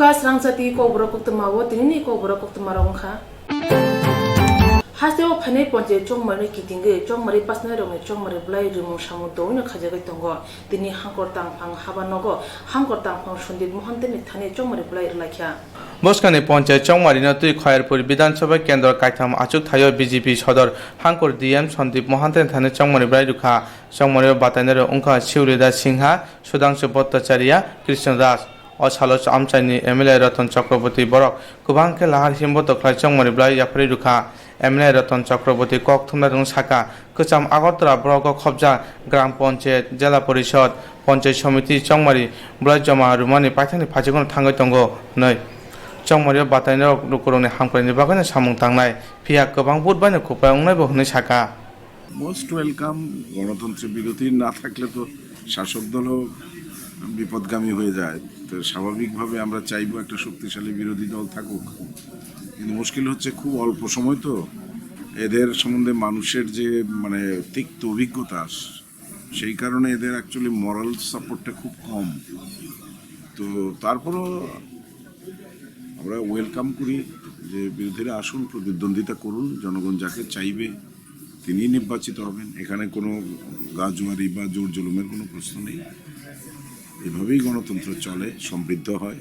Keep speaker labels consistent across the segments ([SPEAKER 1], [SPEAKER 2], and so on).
[SPEAKER 1] Ungka serangsati ko bro kuktamawo tinini ko bro kuktamara ungka. Haseo phane ponje chongmari kitinge chongmari pasna rome chongmari blai rumu samu doina khajagai tongo tini hangkor tangphang habanogo hangkor tangphang sundit mohanteni thane chongmari blai lakha
[SPEAKER 2] Boskane panchayat চংমারিনা তুই খয়ারপুর বিধানসভা কেন্দ্র কাইথাম আচুক থায় BJP সদর হাঙ্কুর DM Sandeep মহান্তেন থানে চংমারি ব্রাইরুখা চংমারি বাতাইনের অংখা শিউরিদা Sinha Sudhanshu Bhattacharya Krishna Das অসালস আমচাইনি MLA Ratan Chakraborty বরক কুবাংকে লাহার হিমবত খ্লাই চংমারি ব্রাই ইয়াফরিরুখা MLA Ratan Chakraborty cock থুমনা দং সাকা কচাম Agartala block খবজা গ্রাম পঞ্চায়েত জেলা পরিষদ পঞ্চায়েত সমিতি চংমারি ব্রাই জমা রুমানি পাইথানি ফাজিগন থাঙ্গৈ তঙ্গ नै চংমারি বাতাইনের রুকুরংনি হামক্রাইনি বাগানে সামুং তাंनाय ফিয়া गोबां বুধবাইনে খুপায় অংনাইবো হनै সাকা
[SPEAKER 3] মোস্ট ওয়েলকাম। গণতন্ত্রের বিরতি না থাকলে তো শাসক দলও বিপদগামী হয়ে যায়, তো স্বাভাবিকভাবে আমরা চাইবো একটা শক্তিশালী বিরোধী দল থাকুক, কিন্তু মুশকিল হচ্ছে খুব অল্প সময় তো এদের সম্বন্ধে মানুষের যে তিক্ত অভিজ্ঞতা সেই কারণে এদের অ্যাকচুয়ালি মরাল সাপোর্টটা খুব কম। তো তারপরও আমরা ওয়েলকাম করি যে বিরোধীরা আসুন, প্রতিদ্বন্দ্বিতা করুন, জনগণ যাকে চাইবে তিনি নির্বাচিত হবেন। এখানে কোনো গাজুয়ারি বা জোর জুলুমের কোনো প্রশ্ন নেই। এভাবেই গণতন্ত্র চলে, সমৃদ্ধ হয়।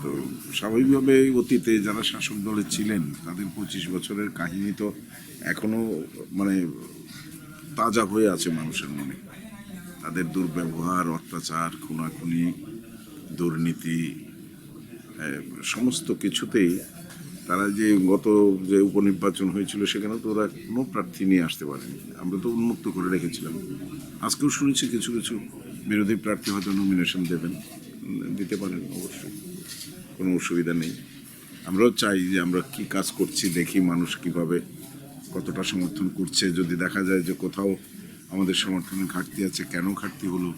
[SPEAKER 3] তো স্বাভাবিকভাবে অতীতে যারা শাসক দলে ছিলেন তাদের 25 বছরের কাহিনী তো এখনো তাজা হয়ে আছে মানুষের মনে। তাদের দুর্ব্যবহার, অত্যাচার, খুনাখুনি, দুর্নীতি, সমস্ত কিছুতেই তারা যে গত যে উপনির্বাচন হয়েছিল সেখানে তো ওরা কোনো প্রার্থী নিয়ে আসতে পারেনি। আমরা তো উন্মুক্ত করে রেখেছিলাম। আজকেও শুনেছি কিছু কিছু বিরোধী প্রার্থী হয়তো নমিনেশন দেবেন, দিতে পারেন, অবশ্যই কোনো অসুবিধা নেই। আমরাও চাই যে আমরা কি কাজ করছি দেখি মানুষ কিভাবে কতটা সমর্থন করছে। যদি দেখা যায় যে কোথাও আমাদের সমর্থনের ঘাটতি আছে, কেন ঘাটতি হলো,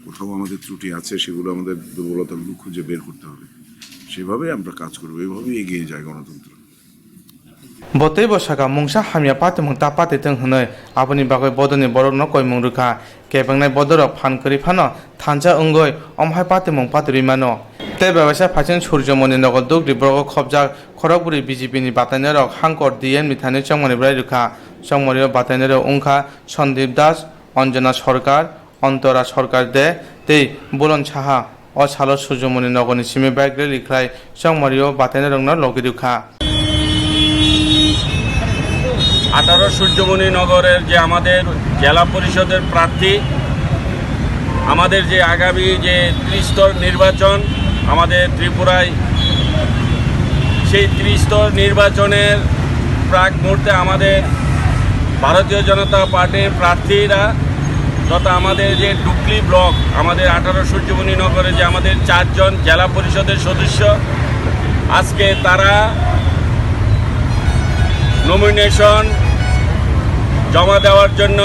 [SPEAKER 3] কোথাও আমাদের ত্রুটি আছে, সেগুলো আমাদের দুর্বলতাগুলো খুঁজে বের করতে হবে। সেভাবে আমরা কাজ করবো, এভাবেই এগিয়ে যায় গণতন্ত্র।
[SPEAKER 2] বতেই বসাকা মুংসা হামিয়া পাতিমুং তা পাতিতং হनै আপনি বাগৈ বদনি বরক ন কয়মুং রুখা কেবাংনাই বদরক ফানকরি ফানো থানজা অঙ্গই অমহাই পাতিমুং পাতুরি মানো তে ব্যবসা ফাচিন সূর্যমণি নগর দুগরি ব্রগ খবজা খড়গপুরি বিজেপিনি বাতাইনারক হাঙ্কর ডিএন মিথানি চংমারি ব্রাই রুখা চংমারি বাতাইনার অংখা সন্দীপ দাস অঞ্জনা সরকার অন্তরা সরকার দে তেই বুলন সাহা অসালস সূর্যমণি নগরনি সিমি ব্যাগরে লিখলাই চংমারিও বাতাইনার রংনা লগিরুখা
[SPEAKER 4] 18 সূর্যমণি নগরের যে আমাদের জেলা পরিষদের প্রার্থী, আমাদের যে আগামী যে ত্রিস্তর নির্বাচন আমাদের ত্রিপুরায়, সেই ত্রিস্তর নির্বাচনের প্রাক মুহূর্তে আমাদের ভারতীয় জনতা পার্টির প্রার্থীরা তথা আমাদের যে ডুকলি ব্লক আমাদের 18 সূর্যমণি নগরে যে আমাদের 4 জন জেলা পরিষদের সদস্য আজকে তারা নমিনেশন জমা দেওয়ার জন্য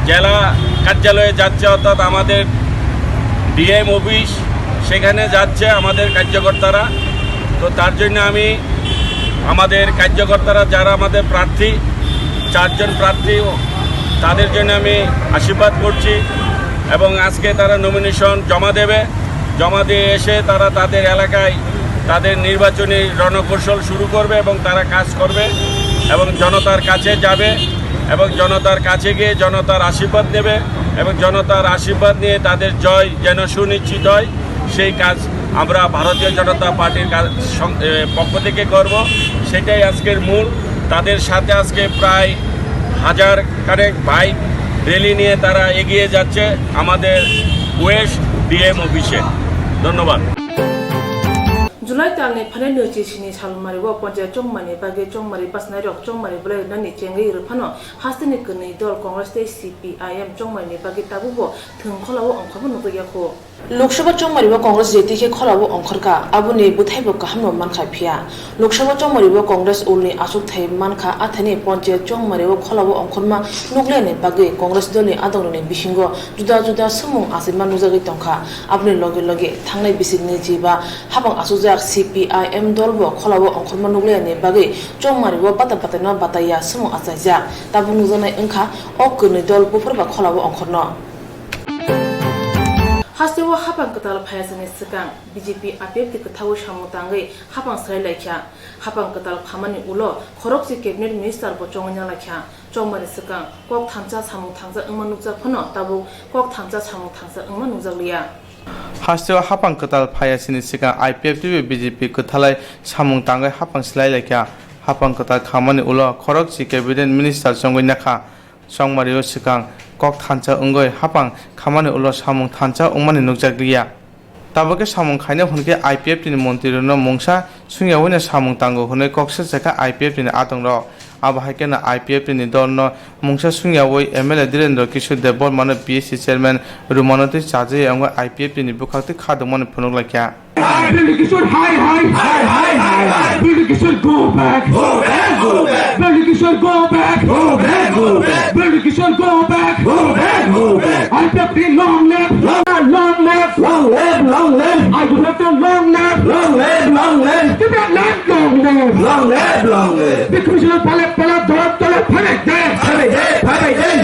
[SPEAKER 4] জেলা কার্যালয়ে যাচ্ছে, অর্থাৎ আমাদের ডিএম অফিস সেখানে যাচ্ছে আমাদের কার্যকর্তারা। তো তার জন্য আমি আমাদের কার্যকর্তারা যারা আমাদের প্রার্থী 4 জন প্রার্থী তাদের জন্য আমি আশীর্বাদ করছি এবং আজকে তারা নমিনেশন জমা দেবে। জমা দিয়ে এসে তারা তাদের এলাকায় তাদের নির্বাচনী রণকৌশল শুরু করবে এবং তারা কাজ করবে এবং জনতার কাছে যাবে এবং জনতার কাছে গিয়ে জনতার আশীর্বাদ নেবে এবং জনতার আশীর্বাদ নিয়ে তাদের জয় যেন সুনিশ্চিত হয় সেই কাজ আমরা ভারতীয় জনতা পার্টির পক্ষ থেকে করব। সেটাই আজকের মূল। তাদের সাথে আজকে প্রায় 1000 কানেক বাইক র্যালি নিয়ে তারা এগিয়ে যাচ্ছে আমাদের ওয়েস্ট ডিএম অফিসে। ধন্যবাদ।
[SPEAKER 1] Julai talni phane nochi sini salmari wo ponjayat chongmani bage chongmari pasnai rok chongmari blai nani chengai rphano hastini kni dol congress te CPIM chongmani bage tabu bo thungkholawo ongkhabo nukoya ko Lok Sabha chongmari wo congress jeti ke kholawo ongkhorka abuni buthai bo kaham mankha phia Lok Sabha chongmari wo congress ulni asuk thai mankha athani ponjayat chongmari wo kholawo ongkhorma nuklene bage congress doli adongni bisingo juda juda sumung asima nujagi tongkha abni loge loge thangnai bisigni jiba habang asujak CPIM dolbo kholawo ongkhorma nugleyani bage chongmaribo bata bataya sumo achaija tabung janai engkha ok kuni dol buphurba kholawo ongkhorno Hastewa hapang ketal phayasani sekang BJP APF ti kethawu samutangai hapang srai laikya hapang ketal phamani ulo khoroksi cabinet minister bo chongnya lakya chongmani sekang kok thamcha samung thangja ingmanukja phono tabu kok thamcha samung thangja ingmanukja liya
[SPEAKER 2] Hastewa hapang ketal phayasini sekang IPF ti BJP kethalai samung tangai hapang slai laikya hapang ketal khamani ulo khoroksi cabinet minister chongoi nakha songmario sekang kok thancha ungoi hapang khamani ulo samung thancha ungmani nukjakliya tabake samung khaina hunke IPF ni mantri no mungsa sungya wina samung tango hunai koksa jaka IPF ni atongro abahakena IPF ni donno mungsa sungya woi MLA Direndra Kishore Debor mano PSC chairman Rumanoti chaje ang IPF ni bukhakti khadmon phunuglakia
[SPEAKER 5] Billy Kishore, hi. Billy Kishore, go back. Billy Kishore, go back. Billy Kishore, go back. I have been long left. I would have done long left. Give that land long left. The Commissioner Palak, Panek there.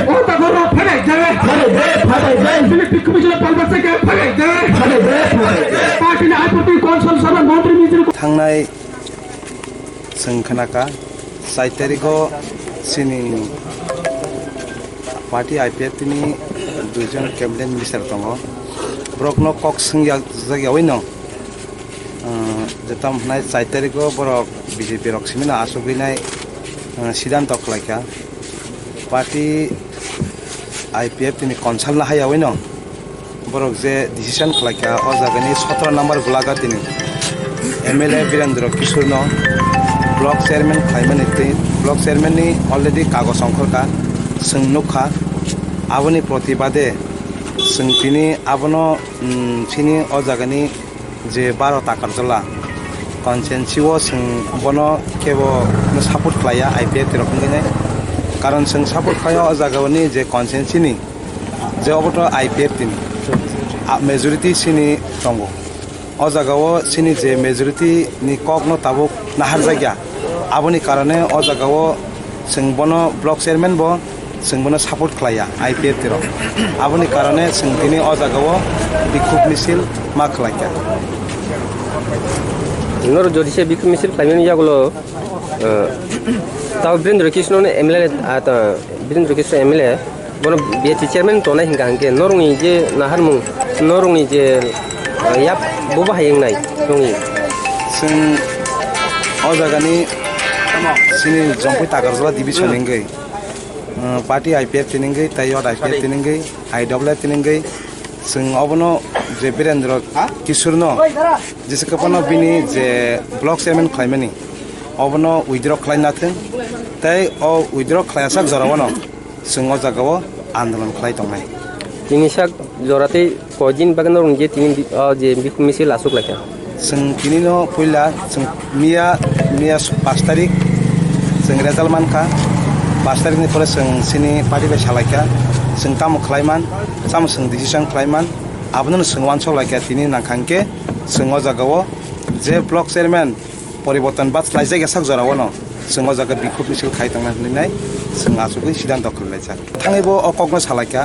[SPEAKER 5] Otagoro, Panek there. The Commissioner Palak, Panek there. Party
[SPEAKER 6] थांनाय संखनाका 7 तारिखो सिनि party IPF नि दुजन cabinet minister दङ ब्रकनो कक संया जायगायावनो जताम नाय 7 तारिखो book BJP रक्सिमिना आसुगिनाय सिद्धांत खलायका party IPF नि कन्साल हायावनो borok je decision khlaika o jagani 17 number gulaga tini MLA Birendra Kishore no block chairman khlaimani block chairman ni already kagos angkhorka sungnukha aboni protibade sungtini abono chini o jagani je 12 ta karjala conscience o bono kebo support khlaya IPF tirokngine karon sung support khlaya o jagani je conscience ni je oboto IPF tini majority sini tongo o jagao sini je majority ni kokno tabuk nahar jagya aboni karone o jagao singbono block chairman bo singbono support khlaya IPF tiro aboni karone singtini o jagao bikhub misil ma khlaya
[SPEAKER 7] nor jodi se bikhub misil khlaimani yagulo taw Birendra Kishore ne MLA ata Birendra Kishore MLA bono BHP chairman to na hingangke norungi je naharmung norungi je yap boba hayengnai tongi
[SPEAKER 6] sing o jagani sini jompu tagarjala division ningai party IPF tiningai tayot IPF tiningai IWF tiningai sing obono je Birendra Kishore no jisekapano bini je block chairman khlaimani obono withdraw khlainathing tai o withdraw khlaisak jorawano sing o jagao आंदोलन खालाय दंनाय
[SPEAKER 7] तिनि साक जराते cousin बागन Ranje तिनि जे बिखु missile आसुक लाखा
[SPEAKER 6] जों तिनि न पहिला जों मिया 5 तारिख जों रेजाल्ट मानखा 5 तारिखनि परे जों सिनि पार्टी बाय सालायखा जों ताम खालायमान साम जों डिसिजन खालायमान आबनो जों वानस लायखा तिनि नाखांके जों ओ जागाव जे ब्लक चेयरमैन परिवर्तन बात लायजा गेसाक जरावनो जों ओ जागा बिखु मिसिल खाय दंनाय जों आसुगै सिद्धांत खालायजा थाङैबो अकगनो सालायखा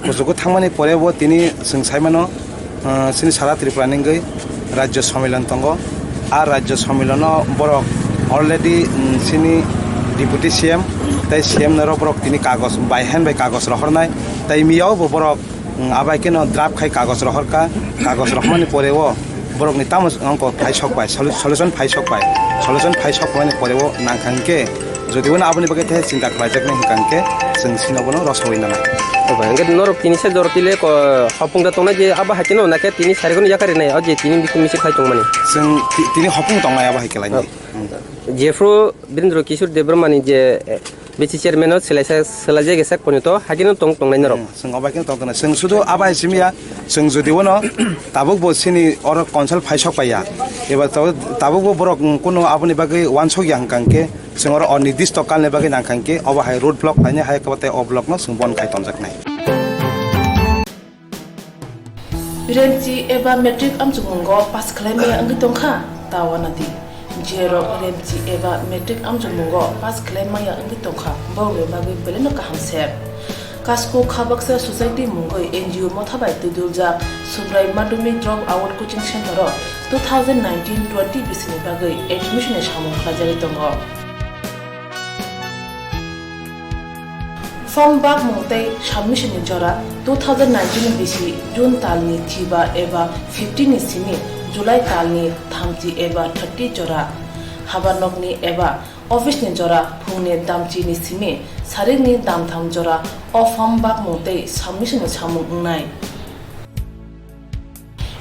[SPEAKER 6] गजगो थांमानि परेबो तिनि जों सायमानो सिनि सारा त्रिपुरा निंगै राज्य सम्मेलन दंगो आ राज्य सम्मेलन बरक अलरेडी सिनि डिपुटी सीएम ताई सीएम नरो बरक तिनि कागज बाय हैंड बाय कागज रहरनाय ताई मियाव बरक आबायकेनो ड्राफ्ट खाय कागज रहरका कागज रहमानि परेबो बरक नि तामस अंक फाइसकबाय सल्युशन फाइसकबाय परेबो नांखांके जदिबो आबनि बगे थे चिंता खालायजाकने हिकांके जों सिनावनो रसवैना
[SPEAKER 7] बांगे नर तिनि से जरतिले हपुंदा तंना जे आबा हाकिनो नाके तिनि सारिगन याकारि नाय अजे तिनि बिखु मिसिल खाय तंमानि
[SPEAKER 6] जों तिनि हपुं तंनाय आबा हाकिलायनि
[SPEAKER 7] जेफ्रो Birendra Kishore Debromani je BCC chairman सेलाजे गेसाक पनितो हाकिनो तंनाय नर
[SPEAKER 6] जों अबायकेनो तंना जों सुदु आबा सिमिया जों जदिबोनो ताबुक बसिनि और कन्साल फाइसकबाया एबा ताबुक बरक कोनो आबनि बागै वानसगिया हंकांके जों और अनिर्दिष्ट कालनि बागै नांखांके अबा हाय रोड ब्लक फाइने हाय कबते अ ब्लक न जों बन खाय तंजाकनाय
[SPEAKER 1] Remci eba metric amjumungo pas klaimaya angi tongkha tawanati jero remci eba metric amjumungo pas klaimaya angi tongkha bawe bagi beleno kahamsep Kasko Khabaksa Society Mungoi NGO Mothabai Tudulja Subrai Madhyamik Drop Out Coaching Center 2019-20 bisini bagai admission samung khlajari tongo. Form bag mungtai submission ni jora 2019 bisi June talni thiba eba 15 ni sini July talni thamchi eba 30 jora habanok ni eba office ni jora phungne damchi ni simi saring ni dam tham jora of form bag mungtai submission ni samung ngai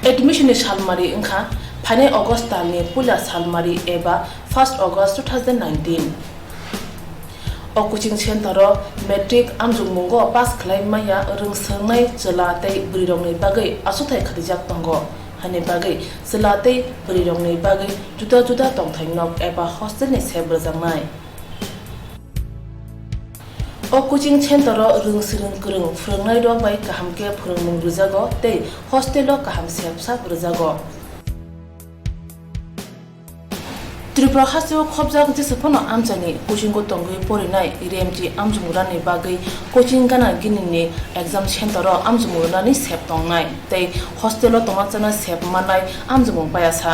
[SPEAKER 1] admission ni salmari ingkha phane August talni pula salmari eba 1st August 2019 O coaching center metric amjung mungo pass khlai maya rung sangnai chela tai brirong nei bagai asuthai khadijak tongo hane bagai chela tai brirong nei bagai juda juda tongthai nok eba hostel ni sebra jangnai O coaching center rung sirung kurung phrangnai rok bai kahamke phurungmung rujago tei hostel o kaham sepsa rujago Tripura hasio khobjak jisapono amchani coaching ko tongui porinai IRMG amjumurani bagai coaching gana ginini exam center amjumurani sep tongnai tei hostel o tomachana sep manai amjumung payasa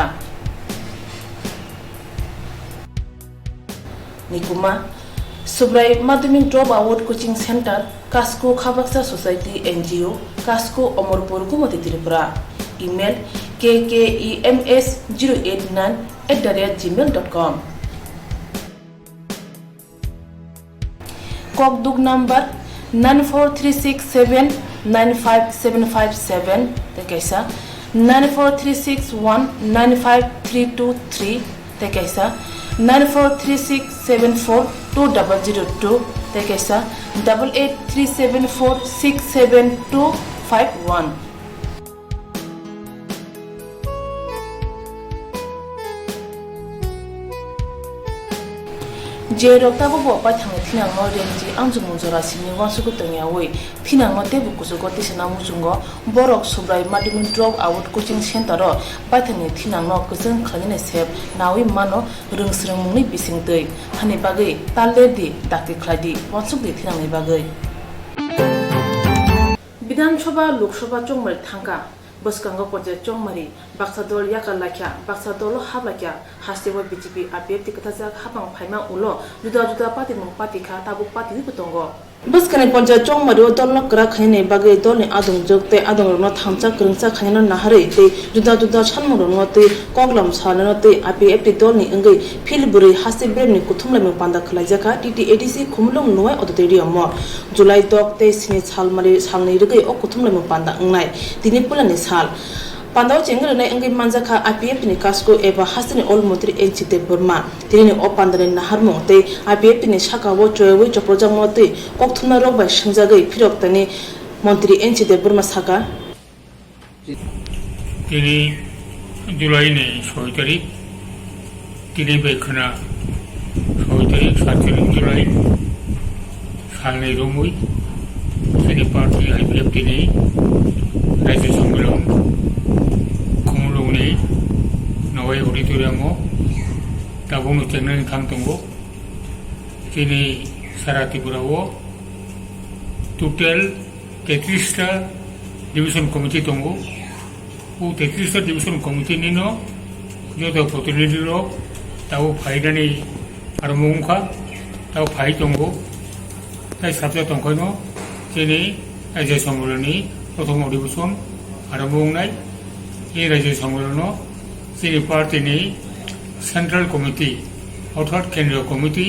[SPEAKER 1] Nikuma Subrai Madhyamik Drop Out Coaching Center Kasko Khabaksa Society NGO Kasko Omorpur Gumati Tripura Email kkems089@gmail.com Kokduk number 94367957557 tekaisa 943619533 tekaisa 943674202 tekaisa 8837467251 Je rokta bo pa thang thinang mo renji angjung jora sini wasu ko tangya wei thinang mo te bu kusu ko tisna mu jungo borok subrai Madhyamik Drop Out Coaching Center ro pa thani thinang no kusung khaline sep nawi mano rungsrung mungni bising tei hani bagai talle di dakti khladi wasu di thinang ni bagai Bidhan Sabha Lok Sabha chongmar thangka Boskango Project Chongmari, Baksadol Yakalakya, Baksadolo Hablakya, Hastewa BJP, APF Tikatazak, Habang Paima Ulo, Juda Party Mupatika, Tabu Party Putongo. Boskane Project Chongmari, Dolno Krakane, Bagay Dolin Adung Jokte, Adung not Hamsa, Krunsa, Kanana Nahari, Juda Chanmonote, Koglam Salanote, APF Dolni, Ungi, Pilbury, Hastebeni, Kutumla Panda Kalajaka, TTADC, Kumlum Noe or the Diamo, July Dog, Day Sinit Salmari, Salni, or Kutumla Panda Unai, Dinipulan Hal. Pandau cengel na engi manjaka APF ni kasko eba hasini ol motri enchite burma tirini opandare na harmo te APF ni shaka wo choewe choprojang mote kokthuna rok ba singjagai phirok tani montri enchite burma saka
[SPEAKER 8] tini July ne 6 tarik tini bekhana 6 tarik 7 July salne romui tini party APF tini Rajya Sammelan Kumulungni Nawai Auditorium Tabung Chengna Kangtongo Kini Sarati Burawo Total 33 Division Committee Tongo U 33 Division Committee Nino Jodo Protinidhi Ro Tau Phaidani Armungka Tau Phai Tongo Tai Sabja Tongkono Kini Rajya Sammelani প্রথম অধিবেশন আরম্ভ নাই এই রাজ্য সম্মেলন চিনি party central committee অর্থাৎ কেন্দ্রীয় কমিটি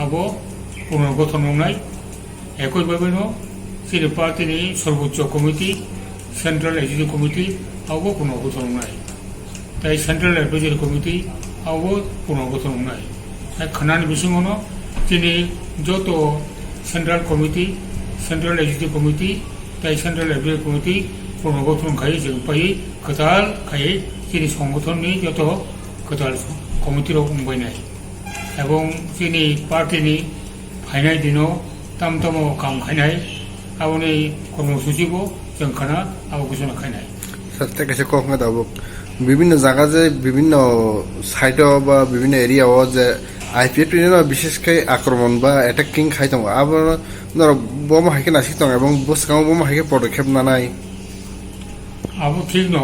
[SPEAKER 8] আব পুনর্গঠন নাই একইভাবে চিনি পার্টি সর্বোচ্চ কমিটি সেন্ট্রাল এডুকেশন কমিটি আব পুনর্গঠন নাই তাই সেন্ট্রাল এডভাইজারি কমিটি আব পুনর্গঠন নাই খানানি বিসঙ্গন চিনি যত central committee central education committee তাই সেন্ট্রাল এডভাইজারি কমিটি পুনর্গঠন খাই जों পাই কতাল খাই চিনি সংগঠননি যত কতাল কমিটির বুंबायनाय এবং চিনি পার্টিনি ফাইনাল দিনো তামতাম কাম খাইनाय আবনি কর্মসূচিবো जों খানা আব ঘোষণা খাইनाय
[SPEAKER 9] সত্যি কাছে কখনো দাও বিভিন্ন জায়গা যে বিভিন্ন সাইট বা বিভিন্ন এরিয়া যে
[SPEAKER 6] IPF বিশেষ করে আক্রমণ বা অ্যাটাকিং খাইতাম আবার বোমা হাইকে নাসিক দং এবং বসকাও বোমা হাইকে পদক্ষেপ নানাই
[SPEAKER 8] আবু ঠিক ন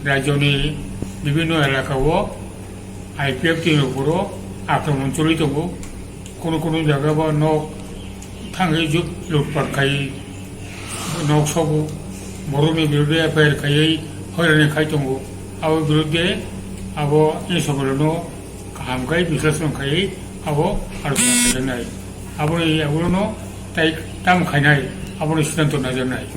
[SPEAKER 8] রাজ্যনি বিভিন্ন এলাকাও IPF টিমের উপরও আক্রমণ চলিত কোনো কোনো জায়গা বা নখ থাঙে লুটপাট খাই নখ সব বড়নি বিরুদ্ধে FIR খাই হয়রানি খাইতং আবো বিরুদ্ধে আবো এই সকলেনো হামখাই বিশ্লেষণ খাই আবো আলোচনা খাইনাই আবো এই এগুলো তাই তাম খাইনাই আবো সিদ্ধান্ত নাজানাই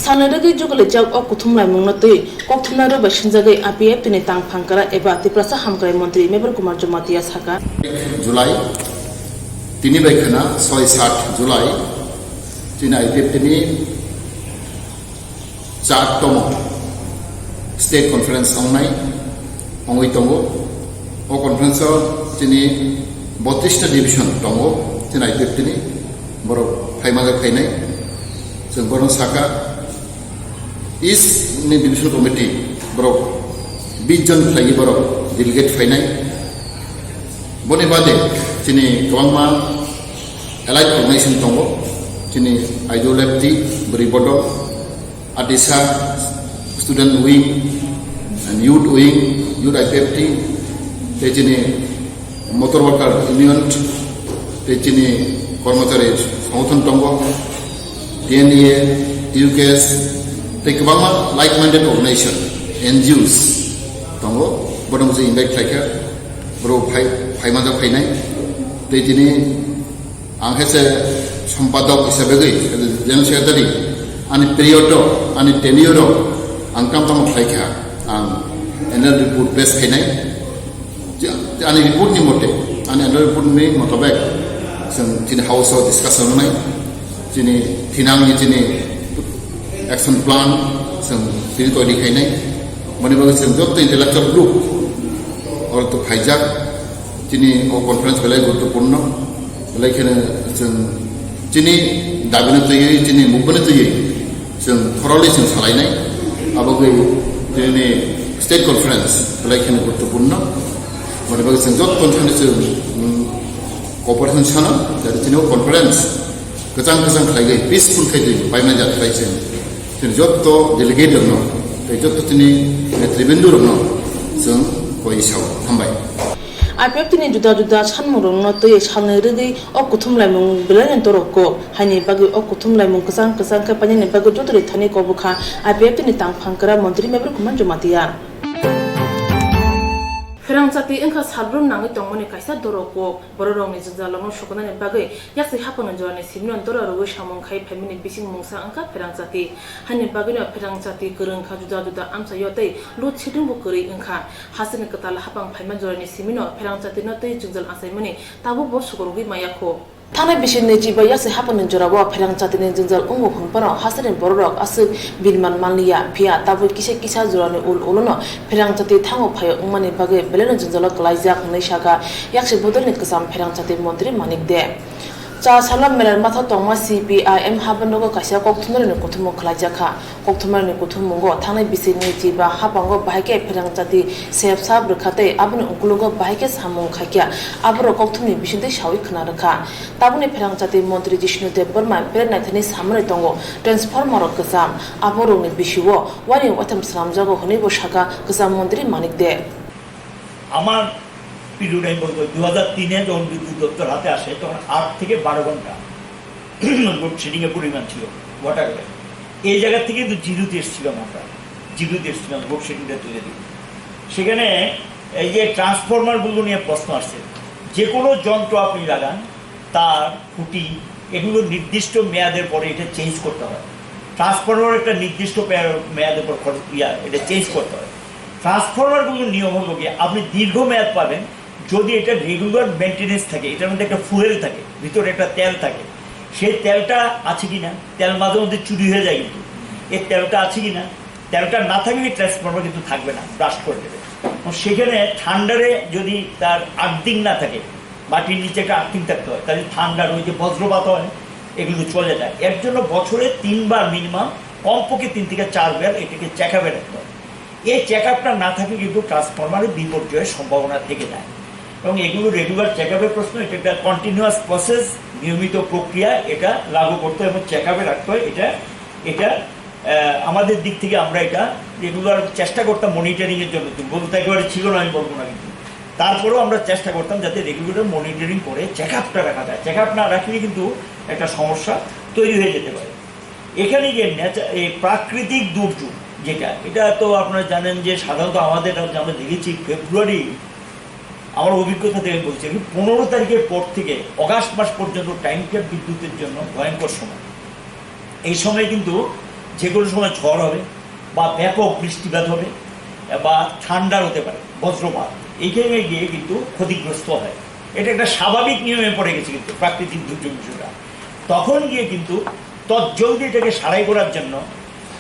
[SPEAKER 1] সানরেগি जुगले जाव अ कुथुमलाय मुंगनतै कक्थुमना रो बसिनजागै IPF तिनि तां फांकारा एबा तिप्रासा हामग्राय मन्त्री मेबर कुमार जमातिया साका
[SPEAKER 9] जुलाई 3 बैखना 6-7 जुलाई तिनि IPF तिनि 4तम स्टेट कन्फारेंस अंगनाय अंगै दंगो अ कन्फारेंसआव तिनि 32टा डिविजन दंगो तिनि IPF तिनि बर फाइमागा फाइनाय जों बर साका East Division Committee borok 20 জন फ्लाइगि borok delegate फाइनाय बने बादे तिनि गोबांमा allied organization दङ तिनि आइडियोलेप्ति बरिबडल आदिसा student wing and youth wing youth IPFT ते तिनि motor worker union ते तिनि कर्मचारी संगठन दङ TNA TUKS गोबां लाइक-माइन्डेड अर्गेनाइजेशन NGOs दङ बडं जे इनभाइट खायखा बर' फाइमाजा फाइनाय दै दिनै आं हेसे सम्पादक हिसाबै जेनेरेल सेक्रेटारि आंनि पिरियड आंनि टेनियर आं काम खायखा आं एनुअल रिपोर्ट बेस फाइनाय आंनि रिपोर्टनि मथे आंनि एनुअल रिपोर्टनि मुताबिक जों दिनै हाउसआव डिसकास खालामनाय दिनै थिनांनि दिनै एक्शन प्लान जों दिनै तयारि खायनाय माने बागै जों जत इन्टेलेक्चुअल ग्रुप और तो फाइजाक दिनै कन्फारेन्स बेलाय गुरुत्वपूर्ण बेलायखायनो जों दिनै दाबिनो तयै दिनै मुभमेन्ट तयै जों थरलि जों सालायनाय आबागै दिनै स्टेट कन्फारेन्स बेलायखायनो गुरुत्वपूर्ण माने बागै जों जत कन्फारेन्स जों कपारेसन सानो दिनै कन्फारेन्स गोजान गोजान खालायगै पिसफुल खायदै बायमान जाथाय जों जत डेलिगेट दङ जत दिनै नेतृबृन्द दङ जों गयसाव हामबाय
[SPEAKER 1] IPF तिनि जुदा जुदा सानमुरंनो तै सालनै रगै अ कुथुमलाय मुं बेलायन तरको हानि बागै अ कुथुमलाय मुं कसां कसां का पानि बागै जतरै थानि कबुखा IPF तिनि तां फांकरा मन्त्री मेबर कुमान जमातिया फेरांसाति इंखा साब्रुम नाङै दंमोन कायसा दरको बररंनि जजालंनो शकनानि बागै यासै हापन जरानि सिमन दररगै सामं खाय फाइमिनि बिसिं मुंसा अंका फेरांसाति हानि बागैनो फेरांसाति गोरोंखा जुदा जुदा आमसा यतै लु छिदुं बकरै इंखा हासिनि कताल हापां फाइमान जरानि सिमिनो फेरांसाति नतै जुजल आसायमनि ताबो बर सुगरगै मायाखो थानाय बिसिनि जिबा यासै हापन जराबो फेरांसातिनि जंजल उंगो फंपरा हासिनि बररक आसुक बिलमान मानलिया फिया ताबो किसे किसा जरानि उल उलनो फेरांसाति थांगो फाय उंमानि बागै बेलेन जंजल कलाइजा खनै सागा यासै बदलनि कसाम फेरांसाति मन्त्री मानिक दे चा सालाम मेलार माथा तंमा CPIM हाबनगो कासिया कक्थुमरनि कुथुम खलाइजाखा कक्थुमरनि कुथुमगो थानाय बिसिनि जिबा हाबांगो बाहायके फेरांसाति सेफ साब रखाते आबनि उकुलगो बाहायके सामं खाकिया आबरो कक्थुमनि बिसिन्दे सावि खनारखा ताबनि फेरांसाति मन्त्री जिष्णु देव बर्मा पेरनाथनि सामने दंगो ट्रान्सफर्मर कसाम आबरोनि बिसिवो वानि वथम सामजागो हनिबो सागा कसाम मन्त्री मानिक दे
[SPEAKER 10] আমার পিরিয়ডে বলবো 2003-এ যখন বিদ্যুৎ দপ্তর হাতে আসে তখন 8 থেকে 12 ঘন্টা লোডশেডিংয়ের পরিমাণ ছিল ওয়াটারে এই জায়গা থেকে কিন্তু জিরোতে এসেছিলাম আমরা জিরোতে এসেছিলাম লোডশেডিংটা তুলে দিই সেখানে এই যে ট্রান্সফরমারগুলো নিয়ে প্রশ্ন আসছে যে কোনো যন্ত্র আপনি লাগান তার খুঁটি এগুলো নির্দিষ্ট মেয়াদের পরে এটা চেঞ্জ করতে হয় ট্রান্সফরমার একটা নির্দিষ্ট মেয়াদের পর এটা চেঞ্জ করতে হয় ট্রান্সফরমারগুলোর নিয়ম হলো কি আপনি দীর্ঘমেয়াদ পাবেন যদি এটা রেগুলার মেনটেনেন্স থাকে এটার মধ্যে একটা ফুয়েল থাকে ভিতরে একটা তেল থাকে সেই তেলটা আছে কি না তেল মাঝে মধ্যে চুরি হয়ে যায় কিন্তু এই তেলটা আছে কি না তেলটা না থাকলে ট্রান্সফরমার কিন্তু থাকবে না ব্রাস্ট করে দেবে সেখানে ঠান্ডারে যদি তার আর্থিং না থাকে মাটির নিচে একটা আর্থিং থাকতে হয় তাহলে ঠান্ডার ওই যে বজ্রপাত হয় এগুলো চলে যায় এর জন্য বছরে 3 বার মিনিমাম কমপক্ষে 3 থেকে 4 বার এটাকে চেক আপে রাখতে হয় এই চেক আপটা না থাকলে কিন্তু ট্রান্সফরমারের বিপর্যয়ের সম্ভাবনা থেকে যায় এবং এগুলো রেগুলার চেক আপের প্রশ্ন। এটা একটা কন্টিনিউয়াস প্রসেস, নিয়মিত প্রক্রিয়া, এটা লাগু করতে হয় এবং চেক আপে রাখতে হয়। এটা আমাদের দিক থেকে আমরা এটা রেগুলার চেষ্টা করতাম মনিটরিংয়ের জন্য। বলতে একেবারে ছিল না আমি বলবো না, কিন্তু তারপরেও আমরা চেষ্টা করতাম যাতে রেগুলার মনিটরিং করে চেক আপটা রাখা যায়। চেক আপ না রাখলে কিন্তু একটা সমস্যা তৈরি হয়ে যেতে পারে। এখানে যে এই প্রাকৃতিক দুর্যোগ যেটা, এটা তো আপনারা জানেন যে সাধারণত আমাদের আমরা দেখেছি ফেব্রুয়ারি, আমার অভিজ্ঞতা থেকে বলছি 15 তারিখের পর থেকে অগাস্ট মাস পর্যন্ত টাইম ক্যাপ বিদ্যুতের জন্য ভয়ঙ্কর সময়। এই সময় কিন্তু যে কোনো সময় ঝড় হবে বা ব্যাপক বৃষ্টিপাত হবে বা ঠান্ডা হতে পারে, বজ্রপাত, এইখানে গিয়ে কিন্তু ক্ষতিগ্রস্ত হয়। এটা একটা স্বাভাবিক নিয়মে পড়ে গেছে কিন্তু প্রাকৃতিক দুর্যোগ বিষয়টা। তখন গিয়ে কিন্তু তৎজলদি এটাকে সারাই করার জন্য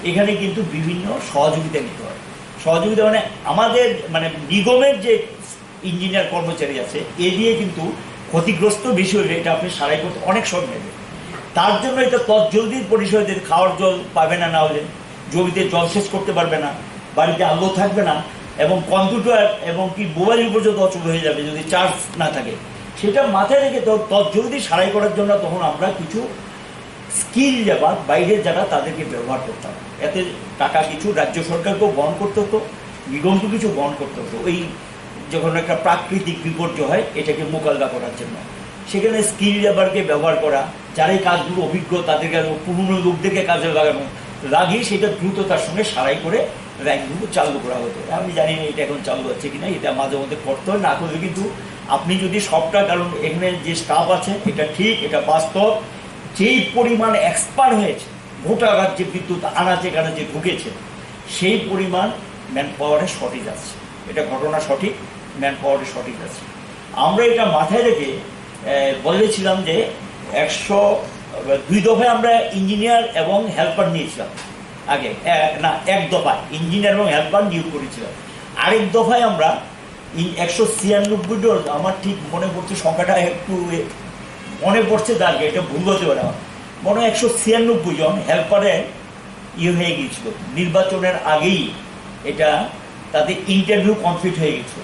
[SPEAKER 10] এখানে কিন্তু বিভিন্ন সহযোগিতা নিতে হয়। সহযোগিতা মানে আমাদের নিগমের যে ইঞ্জিনিয়ার কর্মচারী আছে, এ দিয়ে কিন্তু ক্ষতিগ্রস্ত বিষয় এটা আপনি সারাই করতে অনেক সময় নেবে। তার জন্য এটা তৎজলদি পরিষেবা দিতে, খাওয়ার জল পাবে না, না হলে জমিতে জলসেচ করতে পারবে না, বাড়িতে আলো থাকবে না, এবং কম্পিউটার এবং কি মোবাইল পর্যন্ত অচল হয়ে যাবে যদি চার্জ না থাকে। সেটা মাথায় রেখে তৎজলদি সারাই করার জন্য তখন আমরা কিছু স্কিল যাবার বাইরের যারা তাদেরকে ব্যবহার করতাম। এতে টাকা কিছু রাজ্য সরকারকেও বহন করতে হতো, নিগমকে কিছু বহন করতে হতো। ওই যখন একটা প্রাকৃতিক বিপর্যয় হয় এটাকে মোকাবিলা করার জন্য সেখানে স্কিল লেবারকে ব্যবহার করা, যারা এই কাজগুলো অভিজ্ঞ তাদেরকে, পুরনো লোকদেরকে কাজে লাগিয়ে সেটা দ্রুততার সঙ্গে সারাই করে র্যাঙ্কগুলো চালু করা হতো। আমি জানি না এটা এখন চালু হচ্ছে কিনা, এটা মাঝে মধ্যে করতে হয়, না করলে কিন্তু আপনি যদি সবটা, কারণ এখানে যে স্টাফ আছে এটা ঠিক, এটা বাস্তব, যেই পরিমাণ এক্সপার্ট হয়েছে গোটা রাজ্যে বিদ্যুৎ আনাচে কানাচে ঢুকেছে, সেই পরিমাণ ম্যান পাওয়ারে শর্টেজ আছে। এটা ঘটনা সঠিক, ম্যান পাওয়ারে শর্টেজ আছে। আমরা এটা মাথায় রেখে বলেছিলাম যে 102 দফায় আমরা ইঞ্জিনিয়ার এবং হেল্পার নিয়েছিলাম আগে, না এক দফায় ইঞ্জিনিয়ার এবং হেল্পার নিয়োগ করেছিলাম। আরেক দফায় আমরা 196 জন, আমার ঠিক মনে পড়ছে সংখ্যাটা একটু মনে পড়ছে দাঁড়িয়ে, এটা ভুল হতে পারে আমার মনে হয় 196 জন হেল্পারের হয়ে গিয়েছিল নির্বাচনের আগেই। এটা তাদের ইন্টারভিউ কমপ্লিট হয়ে গেছিল।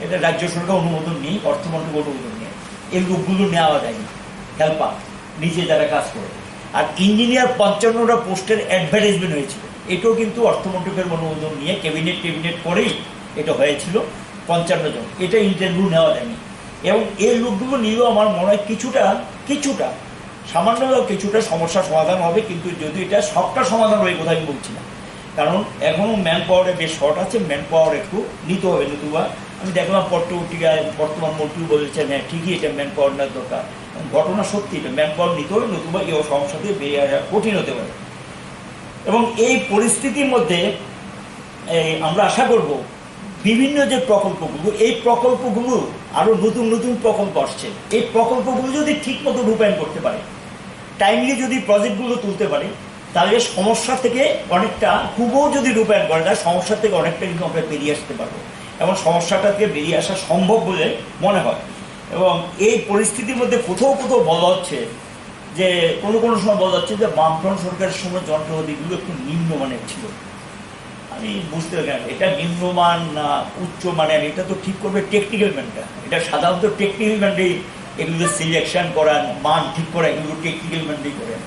[SPEAKER 10] এটা রাজ্য সরকার অনুমোদন নেই, অর্থমন্ত্রক অনুমোদন নেই, এই লোকগুলো নেওয়া যায়নি হেল্পার নিচে যারা কাজ করে। আর ইঞ্জিনিয়ার 55টা পোস্টের অ্যাডভার্টাইজমেন্ট হয়েছিল, এটাও কিন্তু অর্থমন্ত্রকের অনুমোদন নিয়ে ক্যাবিনেট করেই এটা হয়েছিল 55 জন। এটা ইন্টারভিউ নেওয়া যায়নি এবং এই লোকগুলো নিয়েও আমার মনে হয় কিছুটা সামান্য কিছুটা সমস্যার সমাধান হবে, কিন্তু যদি এটা সবটা সমাধান হয়ে কোথায় বলছি না, কারণ এখনও ম্যান পাওয়ারে বেশ শর্ট আছে, ম্যান পাওয়ার একটু নিতে হবে। নতুবা আমি দেখলাম পত্রিকায় বর্তমান মন্ত্রী বলেছেন হ্যাঁ ঠিকই এটা ম্যান পাওয়ার নেওয়ার দরকার, ঘটনা সত্যি এটা ম্যান পাওয়ার নিতে হবে, নতুবা এই সমস্যা দিয়ে বেরিয়ে আসা কঠিন হতে পারে। এবং এই পরিস্থিতির মধ্যে আমরা আশা করব বিভিন্ন যে প্রকল্পগুলো, এই প্রকল্পগুলো আরও নতুন প্রকল্প আসছে, এই প্রকল্পগুলো যদি ঠিকমতো রূপায়ণ করতে পারে, টাইমলি যদি প্রজেক্টগুলো তুলতে পারে, তাহলে সমস্যা থেকে অনেকটা, খুবও যদি রূপায়ণ করা যায় সমস্যা থেকে অনেকটা কিন্তু আমরা বেরিয়ে আসতে পারবো এবং সমস্যাটা থেকে বেরিয়ে আসা সম্ভব বলে মনে হয়। এবং এই পরিস্থিতির মধ্যে কোথাও বলা হচ্ছে যে কোনো সময় বলা হচ্ছে যে বামফ্রন্ট সরকারের সময় যন্ত্রপাতিগুলো একটু নিম্নমানের ছিল। আমি বুঝতে পারি এটা নিম্নমান না উচ্চমানের, এটা তো ঠিক করবে টেকনিক্যাল ম্যানটা। এটা সাধারণত টেকনিক্যাল ম্যানটাই এগুলো সিলেকশন করান, মান ঠিক করা, এগুলো টেকনিক্যাল ম্যানটাই করেন।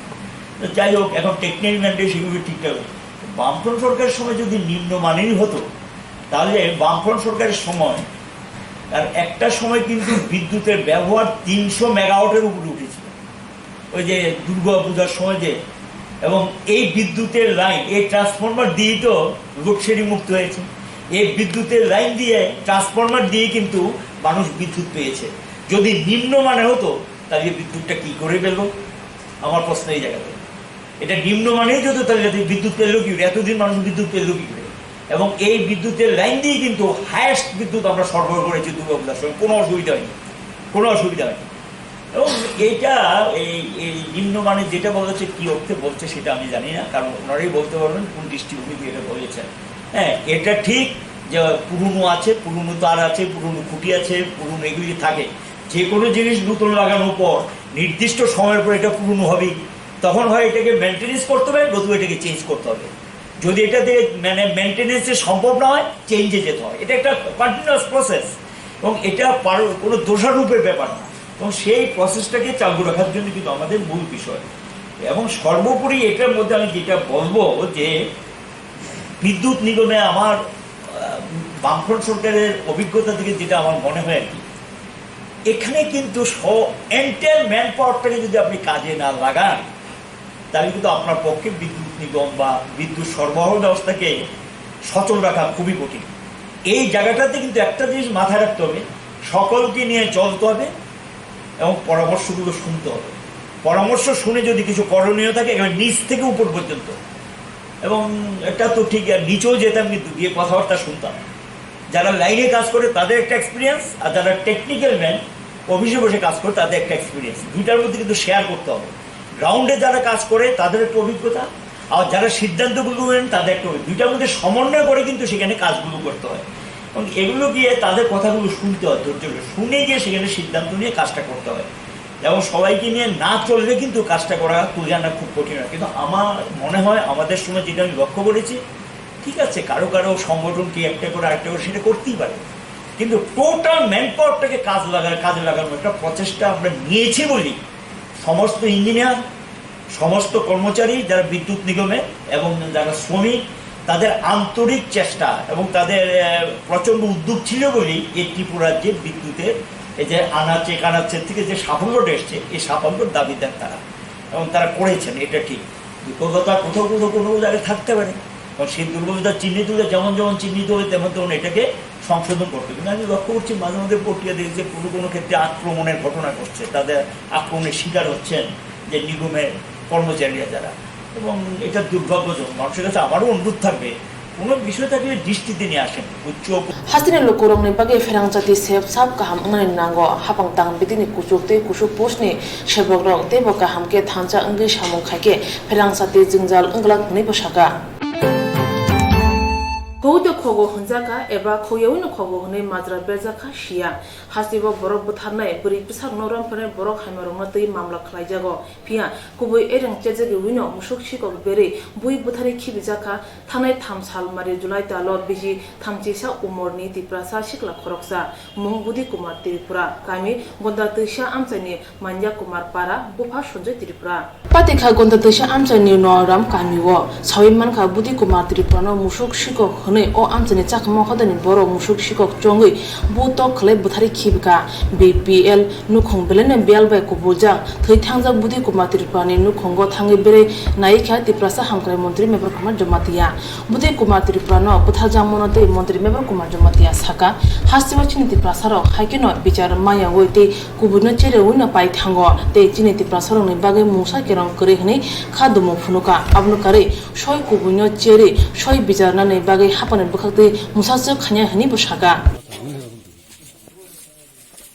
[SPEAKER 10] তো যাই হোক, এখন টেকনিক্যাল ম্যানটাই সেগুলো ঠিকঠাক। বামফ্রন্ট সরকারের সময় যদি নিম্নমানেরই হতো, তাহলে বামফ্রন্ট সরকারের সময় আর একটা সময় কিন্তু বিদ্যুতের ব্যবহার 300 মেগাওয়াটের উপরে উঠেছিল, ওই যে দুর্গা পূজার সময় যে। এবং এই বিদ্যুতের লাইন, এই ট্রান্সফরমার দিয়েই তো লোডশেডিং মুক্ত হয়েছে। এই বিদ্যুতের লাইন দিয়ে, ট্রান্সফরমার দিয়ে কিন্তু মানুষ বিদ্যুৎ পেয়েছে। যদি নিম্নমানের হতো তাহলে বিদ্যুৎটা কি করে পেল, আমার প্রশ্ন এই জায়গাতে। এটা নিম্নমানেই যদি তাহলে বিদ্যুৎ পেল কি করে, এতদিন মানুষ বিদ্যুৎ পেল কি করে? এবং এই বিদ্যুতের লাইন দিয়ে কিন্তু হায়েস্ট বিদ্যুৎ আমরা সরবরাহ করেছি দুর্গাপূজার সময়, কোনো অসুবিধা হয়নি। এবং এইটা এই নিম্নমানের যেটা বলা হচ্ছে কী অর্থে বলছে সেটা আমি জানি না, কারণ ওনারাই বলতে পারবেন কোন দৃষ্টিভঙ্গি দিয়ে এটা বলেছেন। হ্যাঁ, এটা ঠিক যে পুরনো আছে, পুরনো তার আছে, পুরনো খুঁটি আছে, পুরনো এগুলি থাকে। যে কোনো জিনিস নতুন লাগানোর পর নির্দিষ্ট সময়ের পর এটা পুরনো হবেই, তখন হয় এটাকে মেনটেনেন্স করতে হবে, নতুবা এটাকে চেঞ্জ করতে হবে। যদি এটা দিয়ে মেনটেনেন্সে সম্ভব না হয়, চেঞ্জে যেতে হয়। এটা একটা কন্টিনিউয়াস প্রসেস। এবং এটা কোনো দোষারোপের ব্যাপার না, এবং সেই প্রসেসটাকে চালু রাখার জন্য কিন্তু আমাদের মূল বিষয়। এবং সর্বোপরি এটার মধ্যে আমি যেটা বলবো যে বিদ্যুৎ নিগমে আমার বামফ্রন্ট সরকারের অভিজ্ঞতা থেকে যেটা আমার মনে হয় আর কি, এখানে কিন্তু এন্টায়ার ম্যান পাওয়ারটাকে যদি আপনি কাজে না লাগান তাহলে কিন্তু আপনার পক্ষে বিদ্যুৎ নিগম বা বিদ্যুৎ সরবরাহ ব্যবস্থাকে সচল রাখা খুবই কঠিন। এই জায়গাটাতে কিন্তু একটা জিনিস মাথায় রাখতে হবে, সকলকে নিয়ে চলতে হবে এবং পরামর্শগুলো শুনতে হবে। পরামর্শ শুনে যদি কিছু করণীয় থাকে এবার নিচ থেকে উপর পর্যন্ত, এবং এটা তো ঠিক নিচেও যেতাম কিন্তু গিয়ে কথাবার্তা শুনতাম, যারা লাইনে কাজ করে তাদের একটা এক্সপিরিয়েন্স আর যারা টেকনিক্যাল ম্যান অফিসে বসে কাজ করে তাদের একটা এক্সপিরিয়েন্স, দুইটার মধ্যে কিন্তু শেয়ার করতে হবে। গ্রাউন্ডে যারা কাজ করে তাদের একটা অভিজ্ঞতা, আর যারা সিদ্ধান্তগুলো নেন তাদের একটা দুইটার মধ্যে সমন্বয় করে কিন্তু সেখানে কাজগুলো করতে হয়, এবং এগুলো গিয়ে তাদের কথাগুলো শুনতে হয়, ধৈর্য শুনে গিয়ে সেখানে সিদ্ধান্ত নিয়ে কাজটা করতে হয়। এবং সবাইকে নিয়ে না চললে কিন্তু কাজটা করা তুলে আনা খুব কঠিন হয়। কিন্তু আমার মনে হয় আমাদের সময় যেটা আমি লক্ষ্য করেছি, ঠিক আছে কারো কারো সংগঠন কি একটা করে আরেকটা করে সেটা করতেই পারে, কিন্তু টোটাল ম্যান পাওয়ারটাকে কাজে লাগানোর একটা প্রচেষ্টা আমরা নিয়েছি বলি সমস্ত ইঞ্জিনিয়ার, সমস্ত কর্মচারী যারা বিদ্যুৎ নিগমে এবং যারা শ্রমিক, তাদের আন্তরিক চেষ্টা এবং তাদের প্রচণ্ড উদ্যোগ ছিল বলেই এই ত্রিপুরার যে বিদ্যুতের এই যে আনাচে কানাচের থেকে যে সাফল্যটা এসছে, এই সাফল্যর দাবিদার তারা, এবং তারা করেছেন। এটা ঠিক দুর্বলতা কোথাও কোথাও কোনো জায়গায় থাকতে পারে, এবং সেই দুর্বলতা চিহ্নিত হলে যেমন যেমন চিহ্নিত হলে তেমন তেমন এটাকে সংশোধন করতে। কিন্তু আমি লক্ষ্য করছি মাঝে মাঝে প্রক্রিয়া দেখি যে কোনো কোনো ক্ষেত্রে আক্রমণের ঘটনা ঘটছে, তাদের আক্রমণের শিকার হচ্ছেন যে নিগমের কর্মচারীরা যারা, এবং এটা দুর্ভাগ্যজনক। মানুষের কাছে আমারও অনুরোধ থাকবে কোনো বিষয় থাকলে দৃষ্টিতে নিয়ে আসেন। উচ্চ
[SPEAKER 1] হাসিনে লোকরং ni bagi ferang jati sep sap kaham ngai nango hapang tang bitini kuchukte kusuk posni shebrok rok tebo kaham ke thancha anggi samung khaike ferang jati jingjal anglak ni bosaka Koude kogo hunjaka eba koyewino kogo hunai majra berjaka shia hasibo borok butharnai buri pisak noram phane borok haimarongna tei mamla khlaijago pia kubui ereng chejege wino musuk sikok bere bui buthari khibijaka thanai thamsal mari julai talo biji thamchisa umorni tiprasa sikla khoroksa mungbudi kumar tripura kami gonda tisha amchani manja kumar para bufa sonjay tripura patikha gonda tisha amchani noram kamiwo sawiman kha budi kumar tripura no musuk sikok o amchani chakmo khodani boro musuk sikok chongui buto khlai buthari khibka BPL nukhong belene bialbai kubuja thoi thangjak budi kumar tripani nukhongo thangi bere naikha tiprasa hamkrai mantri member kumar jamatia budi kumar tripano buthajang monote mantri member kumar jamatia saka hasibo chini tiprasa ro haikeno bichar maya woite kubuno chere wina pai thango te chini tiprasa ro ni bagai musa kerong kore hne khadumo phunuka abnu kare soi kubuno chere soi bijarna nei bagai hapane bukhakte musaso khanya hani bosaka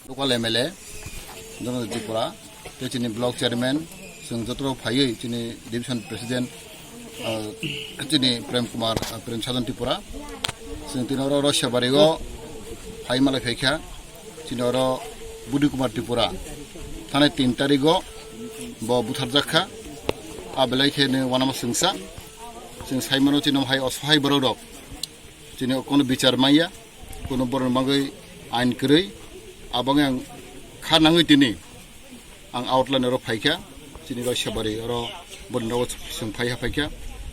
[SPEAKER 9] local MLA Donald Tripura chini block chairman sung jotro phaioi chini division president chini Prem Kumar Prem Sadan Tripura sung tinoro Russia barigo phai mala phaikha chinoro Budi Kumar Tripura thane 3 tarigo bo butharjakha abelai khene wanama sungsa sung saimano chinom hai osphai borok chini kono bichar maiya kono boron mangai ain krei abang yang khanangui tini ang outline ro phaikha chini ro sabari ro bonno sung phai ha phaikha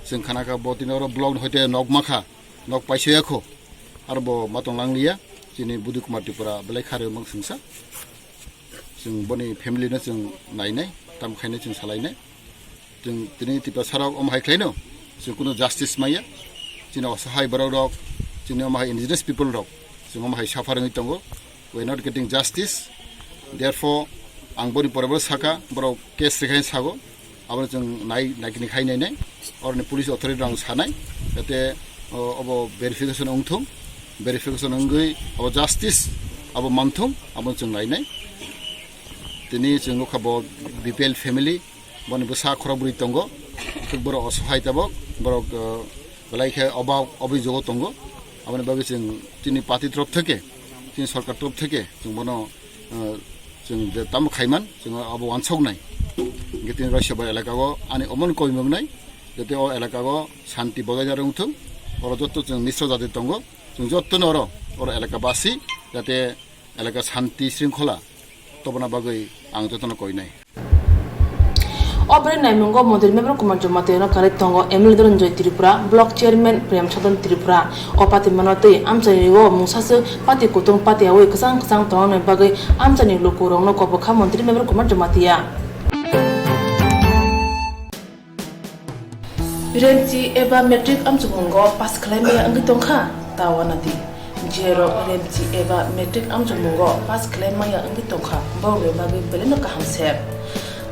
[SPEAKER 9] sung khanaka botino ro blog hoite nokmakha nok paisayakho arbo matong langlia chini Budi Kumar Tripura belai khare mang sungsa sung boni family na sung nainai tam khaine sung salainai sung tini tipa sarok om hai khlaino sung kuno justice maiya chini osahai borok chini om hai indigenous people rok sung om hai suffering tongo we are not getting justice therefore ang boni porabor saka borok case rekhai sago abon jeng nai nakini khainai nai or ni police authority rang sanai jate obo verification ongthum verification ongoi obo justice obo manthum abon jeng nai nai tini jeng khabo BPL family boni bosa khoraburi tongo boro osahai tabok borok belai khe obab obijogo tongo abon bagi jeng tini party trop theke তিনি সরকার তরফ থেকে जों বনো जों তাম খাইমান जों আবো ওয়ানছকনাই গেতিন Russia এলাকাগো আনি অমন কইমংনাই যাতে ও এলাকাগো শান্তি বজায় রাখুন ওরা যত মিশ্র জাতি তঙ্গ जों যত্ন ওর এলাকাবাসী যাতে এলাকা শান্তি শৃঙ্খলা তবনা বাগৈ আং যতন কই নাই
[SPEAKER 1] Operate Naimungo Model Member Kumar Jomatero Karitongo Emil Dronjoy Tripura Block Chairman Prem Chodon Tripura Opati Manote Amchani Wo Musasu Pati Kutung Pati Away Kasang Kasang Town and Bagay Amchani Lukurong no Koboka Montri Member Kumar Jomatia Renzi Eba Metric Amchumungo Pas Clemia Angitongka Tawanati Jero Renzi Eba Metric Amchumungo Pas Clemia Angitongka Bowe Bagay Beleno Kahamsep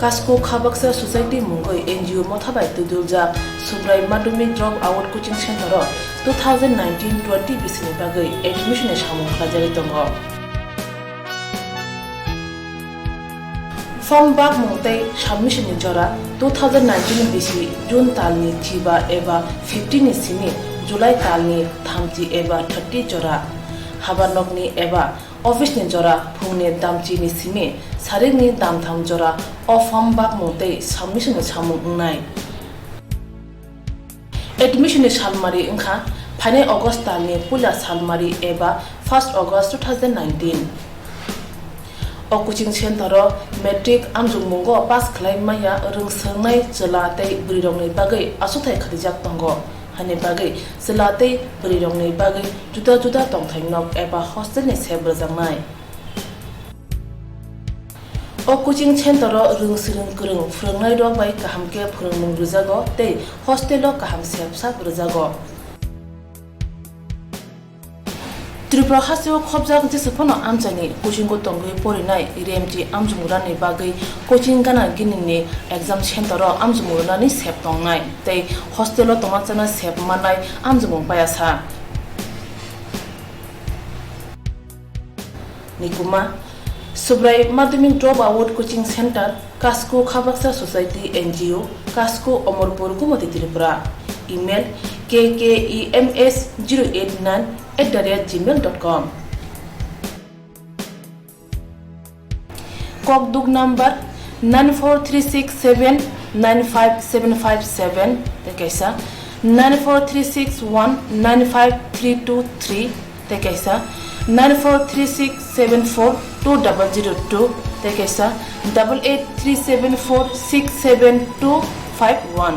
[SPEAKER 1] Kasko Kabaksa Society Mungoi NGO Mothabai Tudulja Subrai Madumi Drop Out Coaching Center 2019-20 Bisini Bagai Admission Shamu Kajari Tongo Form Bag Monte Submission Jora 2019 BC June Talni Chiba Eva 15 Sini July Talni Thamti Eva 30 Jora Habanokni Eva Office ni jora phungni damchi ni simi saring ni dam tham jora ofam bak mote submission ni samung nai admission ni salmari ingkha phane august talni pula salmari eba 1st August 2019 o coaching center metric amjung mungo pass khlai maya rung sangnai chela tei brirong ni bagai asuthai khadijak tongo Hani bagai selate berirong ni bagai juda tongthai nok eba hostel ni sebel jangnai O coaching center rung sirung kurung phurungnai rok bai kahamke phurungmung rujago tei hostel o kaham sepsa rujago Tripura hasio khobjak jisaphono amchani coaching ko tongui porinai RMT amjumurani bagai coaching gana ginini exam center amjumurani sep tongnai tei hostel o tomachana sep manai amjumung payasa Nikuma Subrai Madhyamik Drop Out Coaching Center Kasko Khabaksa Society NGO Kasko Omorpur Gumati Tripura Email kkems089@gmail.com Kokduk number 943679577 tekaisa 943619533 tekaisa 943674202 tekaisa 8837467251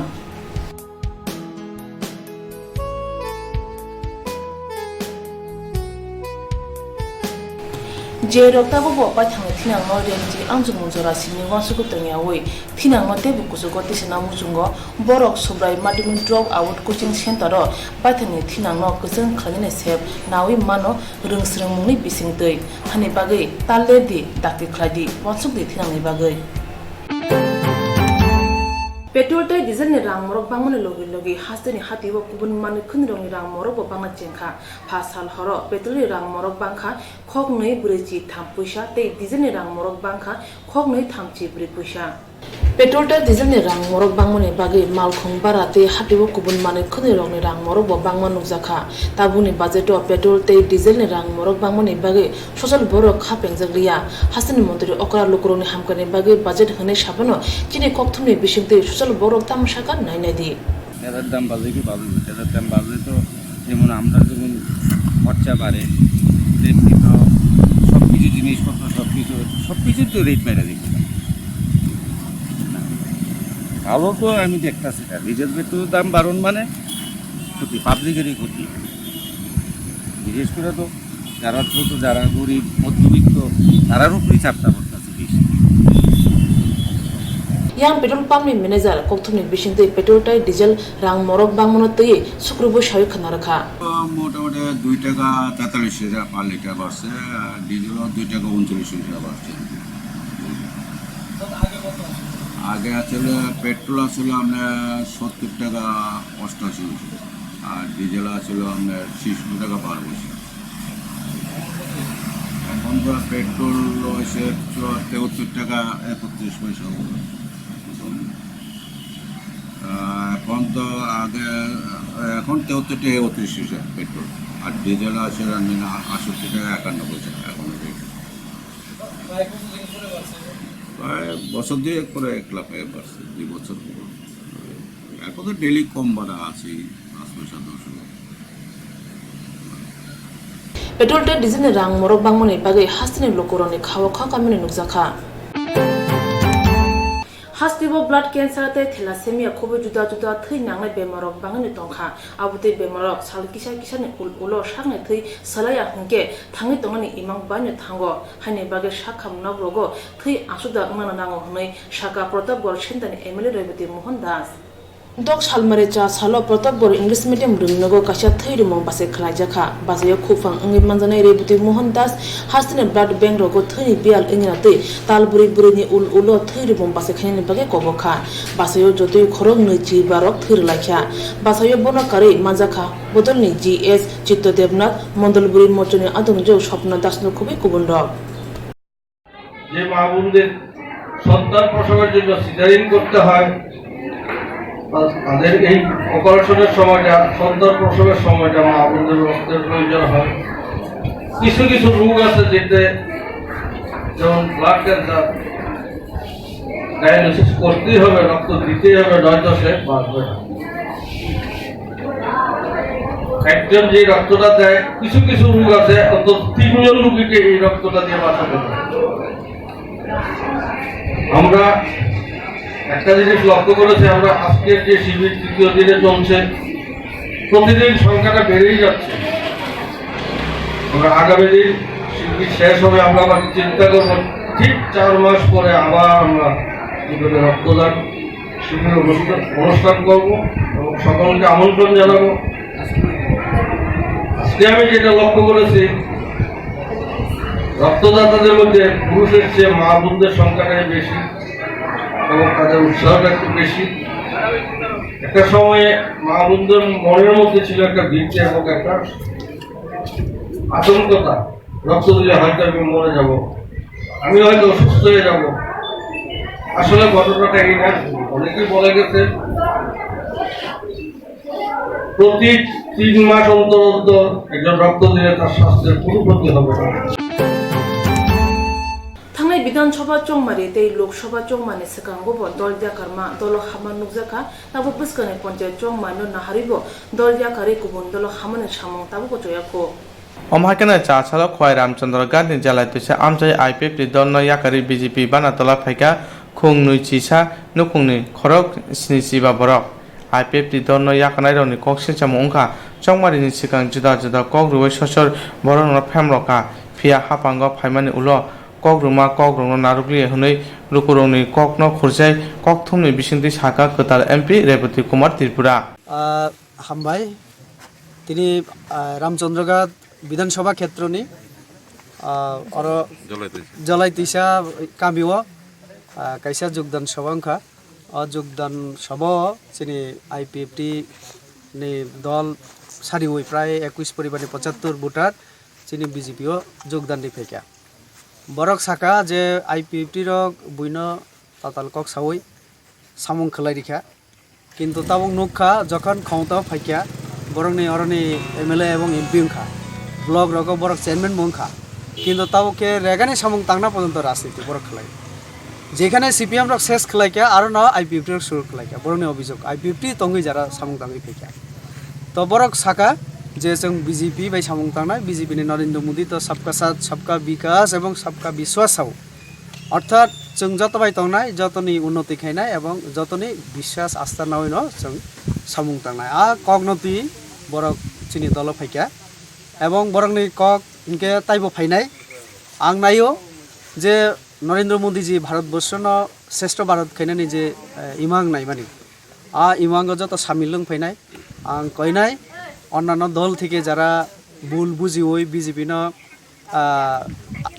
[SPEAKER 1] Je rokta bo bo pa thang thinang no renji angjung jora sini wasu ko tengya wei thinang no te bu kusu ko tisna muchungo borok subrai madhyamik drop out coaching center ro pathani thinang no kusung khaline sep nawi mano rungsrung mungni bising tei hani bagai talle di dakti khladi wansuk di thinang ni bagai Petrol tai diesel ni rang morok bangmani logi hasdeni hatibo kubun mani khunrong ni rang morok bo bangna chengkha phasal horo petrol ni rang morok bangkha khok nei brechi tham puisa tei diesel ni rang morok bangkha khok nei thamchi bri puisa Petrol tai diesel ni rang morok bangmani bagi malkhung bara tei hatibo kubun mani khunrong ni rang morok bo bangman nukjakha tabuni budget o petrol tei diesel ni rang morok bangmani bagi social borok khapengjakliya hasani mantri okra lukurong ni hamkani bagi budget hone sabano chini kokthumni bisingte social borok tamshaka nainadi
[SPEAKER 11] তেলের দাম বাড়লে কি বাড়বে তেলের দাম বাড়লে তো যেমন আমরা যেমন খরচা বাড়ে তেমনি তো সব কিছু জিনিসপত্র সব কিছুর তো রেট বেড়ে দেখি ভালো তো আমি দেখতেছি না ডিজেল পেট্রোলের দাম বাড়ন মানে ক্ষতি পাবলিকেরই ক্ষতি বিশেষ করে তো যারা ছোট যারা গরিব মধ্যবিত্ত তারার উপরেই চাপটা পড়তেছে বেশি
[SPEAKER 1] Yang petrol pump ni manager kokthumni bisingte petrol tai diesel rang morok bangmono tei sukrubo sayu khanarkha
[SPEAKER 11] মোটামুটি 2 টাকা 43 পয়সা পার লিটার বাড়ছে আর ডিজেল 2 টাকা 39 পয়সা বাড়ছে আগে আসলে পেট্রোল আসলে আমরা 70 টাকা 88 পয়সা আর ডিজেল আসলে আমরা 60 টাকা পার পয়সা এখন তো পেট্রোল হয়েছে 73 টাকা 31 পয়সা এখন তো আগে এখন 73 টাকা 32 পয়সা পেট্রোল আর ডিজেল আছে 68 টাকা 51 পয়সা এখন প্রায় বছর দিয়ে করে 1 লাখ টাকা বাড়ছে 2 বছর এখন তো ডেলি কম বাড়া আছে 5 পয়সা 10
[SPEAKER 1] petrol te diesel ni rang morok bangmoni bagai hastini lokoroni khawa kha kamini nukjaka hastibo blood cancer te thalassemia khobe juda juda thai nangnai bemarok bangani tongkha abute bemarok sal kisa ni ulo sangnai thai salaya hingke thangi tongani imang banyo thango haine bage shakham nabrogo thai asuda ngana nango hnai shaka protapgor chintani MLA Rebati Mohan Das dok salmare cha salo protapgor English medium rumnogo kasha thai rumong base khlaijakha basayo khufang angi manjanai Rebati Mohan Das hastine blood bank rogo thai bial ingina te talburi burini ulo thai rumong base khani bage kobokha basayo jotoi khorok niji barok thir lakha basayo bonakari manjakha bodolni GS Chitto Devnath Mondolburi mochoni adungjo Swapna Dasno খুবই কুবন্ডক
[SPEAKER 12] যে মা বোনদের সন্তান প্রসবের জন্য সিজারিং করতে হয় তাদের এই অপারেশনের সময়টা সন্তান প্রসবের সময়টা মা বোনদের রক্তের প্রয়োজন হয় কিছু কিছু রোগ আছে যেতে যেমন ব্লাড ক্যান্সার ডায়ালিসিস করতেই হবে রক্ত দিতেই হবে নয়তো সে বাঁচবে না একজন যে রক্তটা দেয় কিছু কিছু রোগ আছে অন্তত 3 জন রোগীকে এই রক্তটা দিয়ে বাঁচাতে হবে আমরা একটা জিনিস লক্ষ্য করেছি আমরা আজকের যে শিবির তৃতীয় দিনে চলছে প্রতিদিন সংখ্যাটা বেড়েই যাচ্ছে আমরা আগামী দিন শিবির শেষ হবে আমরা আবার চিন্তা করব ঠিক 4 মাস পরে আবার আমরা রক্তদান শিবির অনুষ্ঠান করব এবং সকলকে আমন্ত্রণ জানাবো আজকে আমি যেটা লক্ষ্য করেছি রক্তদাতাদের মধ্যে পুরুষের চেয়ে মা বোনদের সংখ্যাটাই বেশি এবং তাদের উৎসাহটা একটু বেশি একটা সময়ে মা বোনদের মনের মধ্যে ছিল একটা ভীতি এবং একটা আতঙ্কতা রক্ত দিলে হয়তো আমি মরে যাব আমি হয়তো অসুস্থ হয়ে যাব আসলে ঘটনাটা এই না অনেকেই বলে গেছে প্রতি 3 মাস অন্তর অন্তর একজন রক্ত দিলে তার স্বাস্থ্যের কোনো ক্ষতি হবে না
[SPEAKER 1] থাংনাই বিধানসভা চংমারি তেই লোকসভা চংমানি সেকাঙ্গো দলজা কারমা দল হামান নুকজাকা তাবো পুস্কানে পঞ্চায়েত চংমানো নাহারিবো দলজা কারে কুবন দল হামানে সামং তাবো কচয়াকো
[SPEAKER 2] অমহাকেনা চা সালো খয় রামচন্দ্র গান্ধী জেলায় তুসে আমচাই IPF দল ইয়াকারি BJP বানাতলা ফাইকা খুং নুই চিসা নুকুংনি খরক স্নিসিবা বরক IPF দল ইয়াকানাই রনি কক্সে চামংখা চংমারিনি সিকাং जुदा जुदा কগরুই সসর বরন ফেমরকা ফিয়া হাপাঙ্গ ফাইমানি উলো কগরুমা কগরুনো নারুগলি হनै রুকুরংনি ককন খুরজাই ককথুমনি বিসিংতি সাকা কতাল MP রেবতী কুমার ত্রিপুরা
[SPEAKER 13] হামবাই তিনি রামচন্দ্রগাঁও বিধানসভা ক্ষেত্রনি আর জলাইতিসা কামিও কাইসা যোগদান সভাংখা যোগদান সভা চিনি IPF নি দল সারিওই প্রায় 21 পরিবারে 75 ভোটার চিনি BJPও যোগদান দি ফেকা বরক সাকা যে IPF রক বুইন তাতাল কক সাওই সামং খলাই রিখা কিন্তু তাবং নখা যখন ক্ষমতা ফাইকা বরংনি অরনি MLA এবং MP খা ব্লক রক বরক চেয়ারম্যান মংখা কিন্তু তাবকে রেগানি সামং তাংনা পর্যন্ত রাজনীতি বরক খলাই যেখানে CPM রক শেষ খলাইকা আর না IPF রক শুরু খলাইকা বরংনি অভিযোগ IPF তঙ্গি যারা সামং তাঙ্গি ফেকা তো বরক সাকা যে जों BJP বাই সামং তাংনা BJP नि नरेंद्र मोदी तो सबका साथ सबका विकास এবং सबका বিশ্বাসও অর্থাৎ जों যতবাই তংনাই যতনি উন্নতি খাইনাই এবং যতনি বিশ্বাস আস্থা নাওই ন जों সামং তাংনাই আ কগনতি বরক চিনি দল ফাইকা এবং বরংনি কক ইনকে তাইবো ফাইনাই আং নাইও যে নরেন্দ্র মোদি জি ভারতবর্ষ ন শ্রেষ্ঠ ভারত খাইনানি যে ইমাং নাই মানি আ ইমাঙ্গ যত সামিলং ফাইনাই আং কইনাই অন্যান্য দল থেকে যারা ভুল বুঝি ওই BJP ন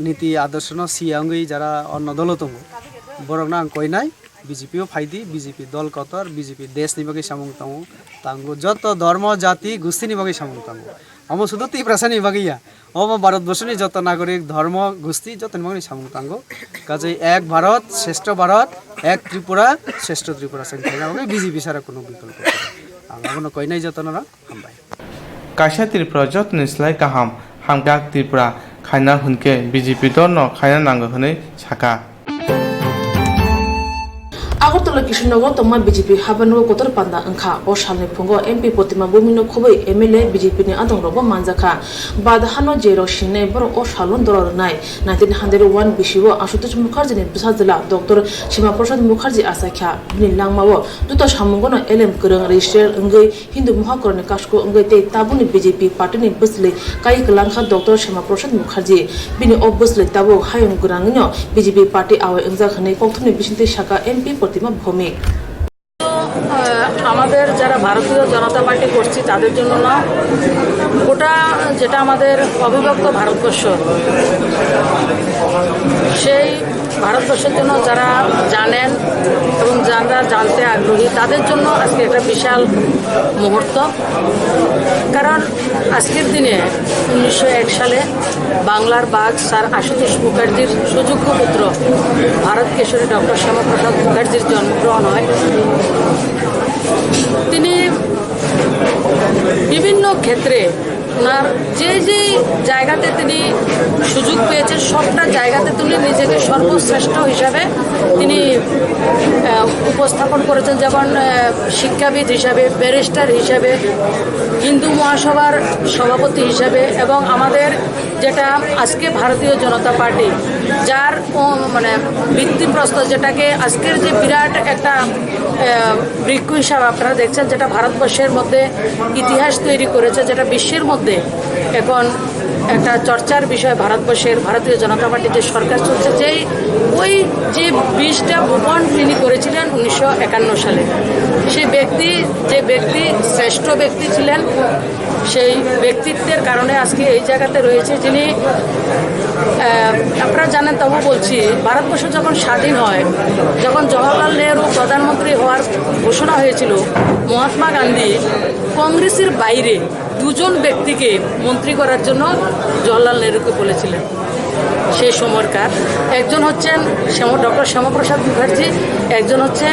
[SPEAKER 13] নীতি আদর্শ ন সিয়াঙ্গই যারা অন্য দল দङ বরং না আং কইনাই BJPও ফাইদি BJP দল কতর BJP দেশ নিবাগै সামং তাঙ্গো তাঙ্গো যত ধর্ম জাতি গোষ্ঠী নিবাগै সামং তাঙ্গো অম শুধু ত্রিপুরা নিবাগैया অম ভারতবর্ষনি যত নাগরিক ধর্ম গোষ্ঠী যত নিবাগै সামং তাঙ্গো কাজে এক ভারত শ্রেষ্ঠ ভারত এক ত্রিপুরা শ্রেষ্ঠ ত্রিপুরা সংখ্যা BJP সারা কোনো বিকল্প আঙ্গনো কইনাই যত না হামবাই
[SPEAKER 2] কাইসা ত্রিপুরা যত্ন স্লাই কাহাম হামগাক ত্রিপুরা খাইনা হুনকে BJP দল ন খাইনা নাঙ্গ হनै সাকা
[SPEAKER 1] আগরতলা কৃষ্ণনগর তমা বিজেপি হাবানো কতর পান্দা ওংখা ও সালনি ফুঙ্গো এমপি প্রতিমা বুমিনো খুবই MLA BJP ni adong robo manjaka badhano jero shine bor o salon doror nai 1901 bishiwo Ashutosh Mukherjee ni bisajila Dr. Shima Prasad Mukherjee asakha ni langmawo duto samungono elem kurang register ngai Hindu Mahakorni kasko ngai te tabuni BJP party ni busle kai klangkha Dr. Shima Prasad Mukherjee bini o busle tabo hayung gurangino BJP party awe engja khane kokthoni bisinti shaka MP Pratima Bhowmik
[SPEAKER 14] আমাদের যারা ভারতীয় জনতা party করছি তাদের জন্য না, গোটা যেটা আমাদের অবিভক্ত ভারতবর্ষ, সেই ভারতবর্ষের জন্য যারা জানেন এবং যারা জানতে আগ্রহী তাদের জন্য আজকে একটা বিশাল মুহূর্ত। কারণ আজকের দিনে 1901 সালে বাংলার বাঘ স্যার আশুতোষ মুখার্জির সুযোগ্য পুত্র ভারত কেশরী ডক্টর শ্যামাপ্রসাদ মুখার্জির জন্মগ্রহণ হয়। তিনি বিভিন্ন ক্ষেত্রে ওনার যে যে জায়গাতে তিনি সুযোগ পেয়েছেন সবটা জায়গাতে তিনি নিজেকে সর্বশ্রেষ্ঠ হিসাবে তিনি উপস্থাপন করেছেন। যেমন শিক্ষাবিদ হিসাবে, ব্যারিস্টার হিসাবে, হিন্দু মহাসভার সভাপতি হিসাবে এবং আমাদের যেটা আজকে ভারতীয় জনতা পার্টি যার মানে ভিত্তিপ্রস্তর, যেটাকে আজকের যে বিরাট একটা বৃক্ষ হিসাবে আপনারা দেখছেন, যেটা ভারতবর্ষের মধ্যে ইতিহাস তৈরি করেছে, যেটা বিশ্বের মধ্যে এখন একটা চর্চার বিষয় ভারতবর্ষের ভারতীয় জনতা পার্টির যে সরকার চলছে, ওই যে 20টা ভুবন তিনি করেছিলেন 1951 সালে। সেই ব্যক্তি যে ব্যক্তি শ্রেষ্ঠ ব্যক্তি ছিলেন, সেই ব্যক্তিত্বের কারণে আজকে এই জায়গাতে রয়েছে। যিনি আপনারা জানেন, তবু বলছি, ভারতবর্ষ যখন স্বাধীন হয়, যখন জওহরলাল নেহরু প্রধানমন্ত্রী হওয়ার ঘোষণা হয়েছিল, মহাত্মা গান্ধী কংগ্রেসের বাইরে দুজন ব্যক্তিকে মন্ত্রী করার জন্য জওহরলাল নেহরুকে বলেছিলেন সেই সময়কার। একজন হচ্ছেন ডক্টর শ্যামাপ্রসাদ মুখার্জি, একজন হচ্ছে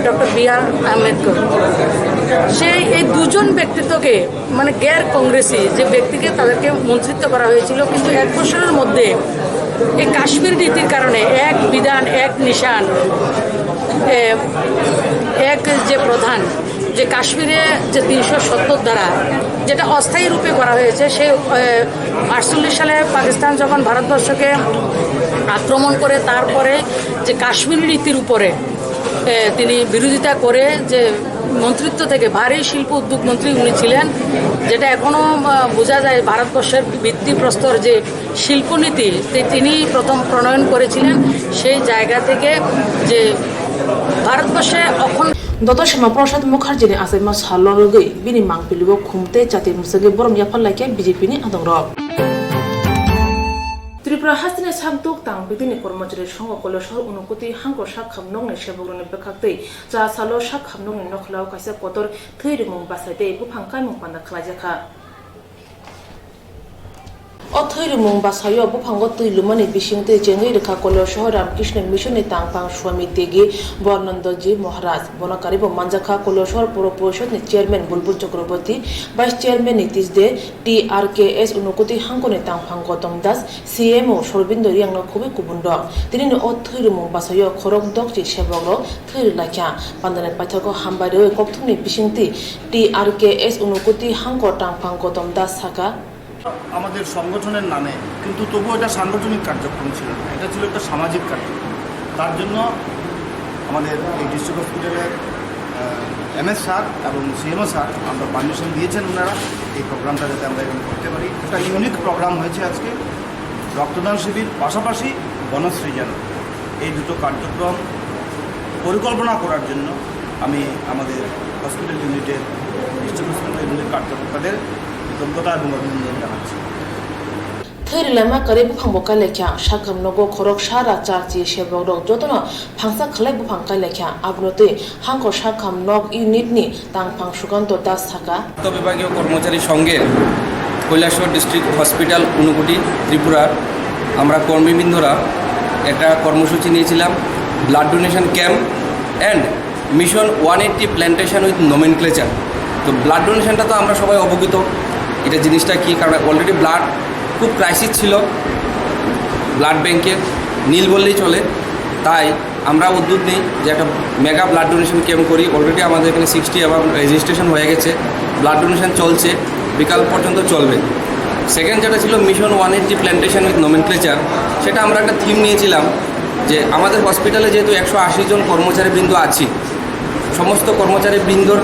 [SPEAKER 14] ডক্টর B.R. আম্বেদকর। এই দুজন ব্যক্তিত্বকে মানে গ্যার কংগ্রেসি যে ব্যক্তিকে তাদেরকে মন্ত্রিত্ব করা হয়েছিল। কিন্তু 1 বছরের মধ্যে এই কাশ্মীর নীতির কারণে এক বিধান এক নিশান এক যে প্রধান যে কাশ্মীরে যে 370 ধারা যেটা অস্থায়ী রূপে করা হয়েছে, সে 48 সালে পাকিস্তান যখন ভারতবর্ষকে আক্রমণ করে তারপরে যে কাশ্মীর নীতির উপরে তিনি বিরোধিতা করে যে মন্ত্রিত্ব থেকে ভারী শিল্প উদ্যোগ মন্ত্রী উনি ছিলেন, যেটা এখনও বোঝা যায় ভারতবর্ষের ভিত্তিপ্রস্তর যে শিল্পনীতি তিনি প্রথম প্রণয়ন করেছিলেন। সেই জায়গা থেকে যে ভারতবর্ষে
[SPEAKER 1] Dr. Shima Prasad Mukherjee ni asema salologi bini mangpilibo khumte jati musage borom yapal like BJP ni adongrok Tripura hasine samtuk tang bidini kormachari songo kolosor unukoti hangko sak khamnong ni sebugroni bekhaktei ja salo sak khamnong ni nokhlaw kaisa kotor theirimung basaite buphangkai mung panda khlajaka অথৈরিমুং বাসায় বুফাঙ্গ তৈলুমানি বিশিংতে জেঙ্গি রেখা কলসহ রামকৃষ্ণ মিশনে তাংপাং স্বামী তেগি বর্ণন্দজি মহারাজ বনকারিব মানজাখা কলসর পৌর পরিষদ chairman বুলবুল Chakraborty vice chairman Nitish দে TRKS Unakoti হাঙ্কনে তাংপাং Gautam Das CMO সরবিন্দ Reang খুবই কুবুন্দ তিনি অথৈরিমুং বাসায় খরক দকজি সেবক থৈরি লাখ্যা পান্দানের পাইথক হামবাই ককথুনি বিশিংতি TRKS Unakoti hunk তাংপাং Gautam Das সাকা
[SPEAKER 15] আমাদের সংগঠনের নামে, কিন্তু তবুও এটা সাংগঠনিক কার্যক্রম ছিল না, এটা ছিল একটা সামাজিক কার্যক্রম। তার জন্য আমাদের এই ডিস্ট্রিক্ট হসপিটালের MS স্যার এবং CMO স্যার আমরা পারমিশন দিয়েছেন ওনারা এই প্রোগ্রামটা যাতে আমরা এখানে করতে পারি। একটা ইউনিক প্রোগ্রাম হয়েছে আজকে, রক্তদান শিবির পাশাপাশি বনসৃজন, এই দুটো কার্যক্রম পরিকল্পনা করার জন্য আমি আমাদের হসপিটাল ইউনিটের ডিস্ট্রিক্ট হসপিটাল ইউনিটের কার্যকর্তাদের কৃতজ্ঞতা এবং অভিনন্দন জানাচ্ছি।
[SPEAKER 1] থৈরিলামা করে বুফাংবকা লেখা সাকাম নগো খরক সারা চারচি সেবক রক যতন ফাংসা খালাই বুফাংকা লেখা আবনতে হাঙ্ক সাকাম নগ ইউনিটনি তাংফাং সুকান্ত দাস থাকা
[SPEAKER 16] বিভাগীয় কর্মচারী সংঘের কৈলাসহর ডিস্ট্রিক্ট হসপিটাল ঊনকোটি ত্রিপুরার আমরা কর্মীবৃন্দরা একটা কর্মসূচি নিয়েছিলাম, blood donation camp and mission 180 plantation with nomenclature. তো ব্লাড ডোনেশনটা তো আমরা সবাই অবগত, এটা জিনিসটা কী, কারণ অলরেডি ব্লাড খুব ক্রাইসিস ছিল ব্লাড ব্যাংকে, নীল বললেই চলে। তাই আমরা উদ্যোগ নিই যে একটা মেগা ব্লাড ডোনেশন ক্যাম্প করি। অলরেডি আমাদের এখানে 60 এবং রেজিস্ট্রেশন হয়ে গেছে, ব্লাড ডোনেশন চলছে, বিকাল পর্যন্ত চলবে। সেকেন্ড যেটা ছিল মিশন 180 প্ল্যান্টেশন উইথ নোমেনক্লেচার, সেটা আমরা একটা থিম নিয়েছিলাম যে আমাদের হসপিটালে যেহেতু 180 জন কর্মচারীবৃন্দ আছি, সমস্ত কর্মচারীবৃন্দর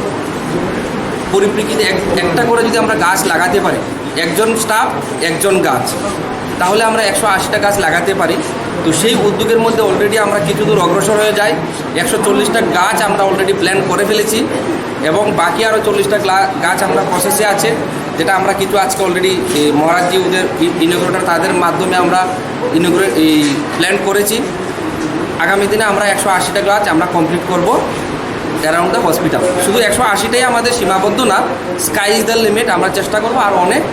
[SPEAKER 16] পরিপ্রেক্ষিতে একটা করে যদি আমরা গাছ লাগাতে পারি, একজন স্টাফ একজন গাছ, তাহলে আমরা 180টা গাছ লাগাতে পারি। তো সেই উদ্যোগের মধ্যে অলরেডি আমরা কিছু দূর অগ্রসর হয়ে যাই। 140টা গাছ আমরা অলরেডি প্ল্যান করে ফেলেছি এবং বাকি আরও 40টা গাছ আমরা প্রসেসে আছে, যেটা আমরা কিছু আজকে অলরেডি মহারাজজি ওদের ইনোগ্রেটর তাদের মাধ্যমে আমরা প্ল্যান করেছি। আগামী দিনে আমরা 180টা গাছ আমরা কমপ্লিট করব অ্যারাউন্ড দ্য হসপিটাল। শুধু 180টাই আমাদের সীমাবদ্ধ না, স্কাই ইজ দ্য লিমিট। আমরা চেষ্টা করব আর অনেক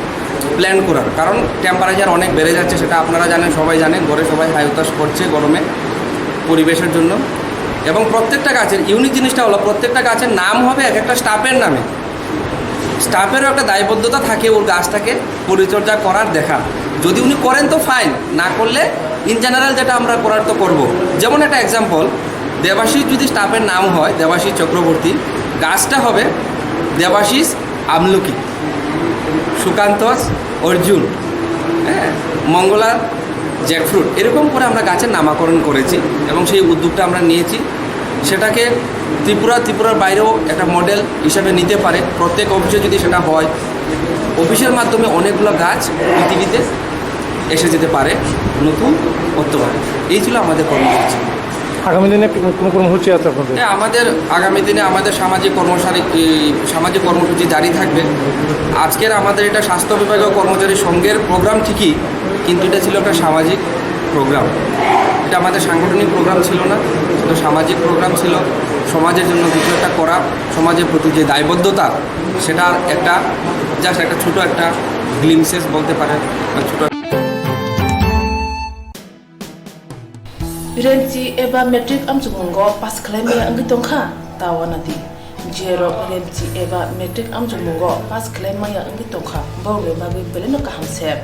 [SPEAKER 16] প্ল্যান করার, কারণ টেম্পারেচার অনেক বেড়ে যাচ্ছে, সেটা আপনারা জানেন, সবাই জানেন, ঘরে সবাই হাই উতাস করছে গরমে পরিবেশের জন্য। এবং প্রত্যেকটা গাছের ইউনিক জিনিসটা হলো প্রত্যেকটা গাছের নাম হবে এক একটা স্টাফের নামে। স্টাফেরও একটা দায়বদ্ধতা থাকে ওর গাছটাকে পরিচর্যা করার, দেখার। যদি উনি করেন তো ফাইন, না করলে ইন জেনারেল যেটা আমরা করার তো করব। যেমন একটা এক্সাম্পল, দেবাশিস যদি স্টাফের নাম হয় দেবাশিস চক্রবর্তী, গাছটা হবে দেবাশিস আমলকি, সুকান্ত অর্জুন, হ্যাঁ, মঙ্গলা জ্যাকফ্রুট, এরকম করে আমরা গাছের নামকরণ করেছি এবং সেই উদ্যোগটা আমরা নিয়েছি। সেটাকে ত্রিপুরার বাইরেও একটা মডেল হিসাবে নিতে পারে। প্রত্যেক অফিসে যদি সেটা হয়, অফিসের মাধ্যমে অনেকগুলো গাছ পৃথিবীতে এসে যেতে পারে, নতুন করতে পারে। এই ছিল আমাদের কর্মসূচি।
[SPEAKER 11] আগামী দিনে কোনো কর্মসূচি আছে আপনাদের?
[SPEAKER 16] হ্যাঁ, আমাদের আগামী দিনে আমাদের সামাজিক কর্মসূচি জারি থাকবে। আজকের আমাদের এটা স্বাস্থ্য বিভাগীয় কর্মচারী সংঘের প্রোগ্রাম ঠিকই, কিন্তু এটা ছিল একটা সামাজিক প্রোগ্রাম। এটা আমাদের সাংগঠনিক প্রোগ্রাম ছিল না, এটা সামাজিক প্রোগ্রাম ছিল। সমাজের জন্য কিছু একটা করা, সমাজের প্রতি যে দায়বদ্ধতা, সেটার একটা জাস্ট একটা ছোটো একটা গ্লিমসেস বলতে পারেন, ছোটো।
[SPEAKER 1] Renci eba metric amjumungo pas kleme angi tongkha tawanati jero renci eba metric amjumungo pas klema ya angi tongkha bawle bagi beleno kahamsep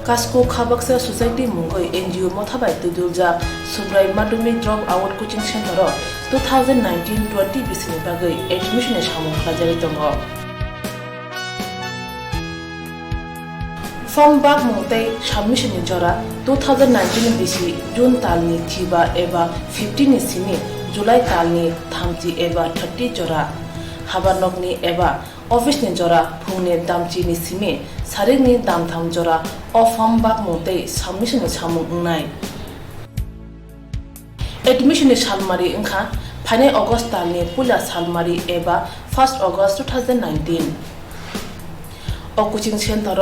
[SPEAKER 1] kasko khabaksa society mungoi NGO mothabai tudulja subrai madumi drop out coaching center 2019-20 bisini bagai admission shamung khajari tongo Form bag mungtai submission ni jora 2019 bisi June talni thiba eba 15 sini July talni thamchi eba 30 jora habanok ni eba office ni jora phungne damchi ni simi saring ni dam tham jora o form bag mungtai submission ni samung nai admission ni salmari ingkha phane August talni pula salmari eba 1st August 2019 O coaching center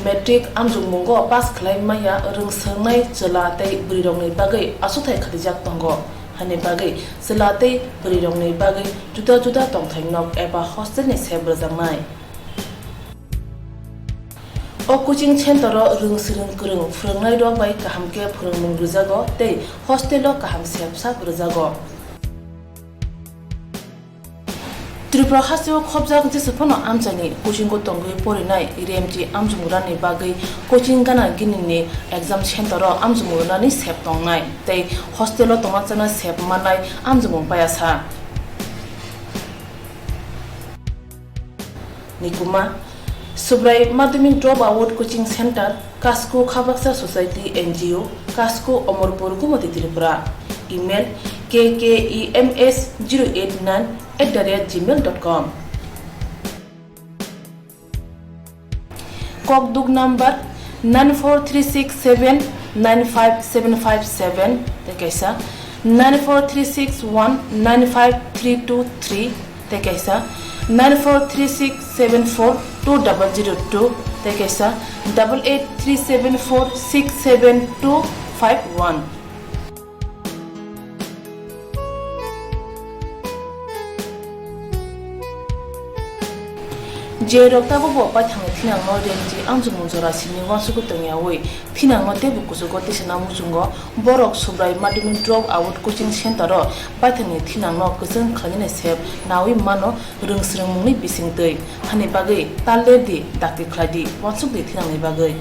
[SPEAKER 1] metric amjungmungo pass claim maya rung sangnai chelate brirongni bagai asuthai khadijak tongo hane bagai chelate brirongni bagai juda juda tongthainok eba hostel ni sebrajamai O coaching center rung sirung kurung phrangnai rok bai kahamke phurungmung rujago tei hostel o kaham sepsa rujago Tripura hasio khobjak jisuphono amchani coaching ko tongui porinai RMG amjumurani bagai coaching gana ginini exam center ro amjumurani sep tongnai tei hostel o tongachana sep manai amjumung payasa Nikuma Subrai Madhyamik Drop Out Coaching Center Kasko Khabaksa Society NGO Kasko Omorpur Gumati Tripura Email kkems089@gmail.com Kokduk number 94367957557 tekaisa 943619533 tekaisa 943674202 tekaisa 8837467251 Je rokta bo pa thang thinang no renji amjung jora sini wasu ko tongya oi thinang no tebu kusugo tisna mujungo borok subrai madhyamik drop out coaching center ro paithani thinang no kusung khanine sep nawi mano rungsrung mungni bisingtei hani bagai talle di dakti khladi wansuk di thinang ni bagai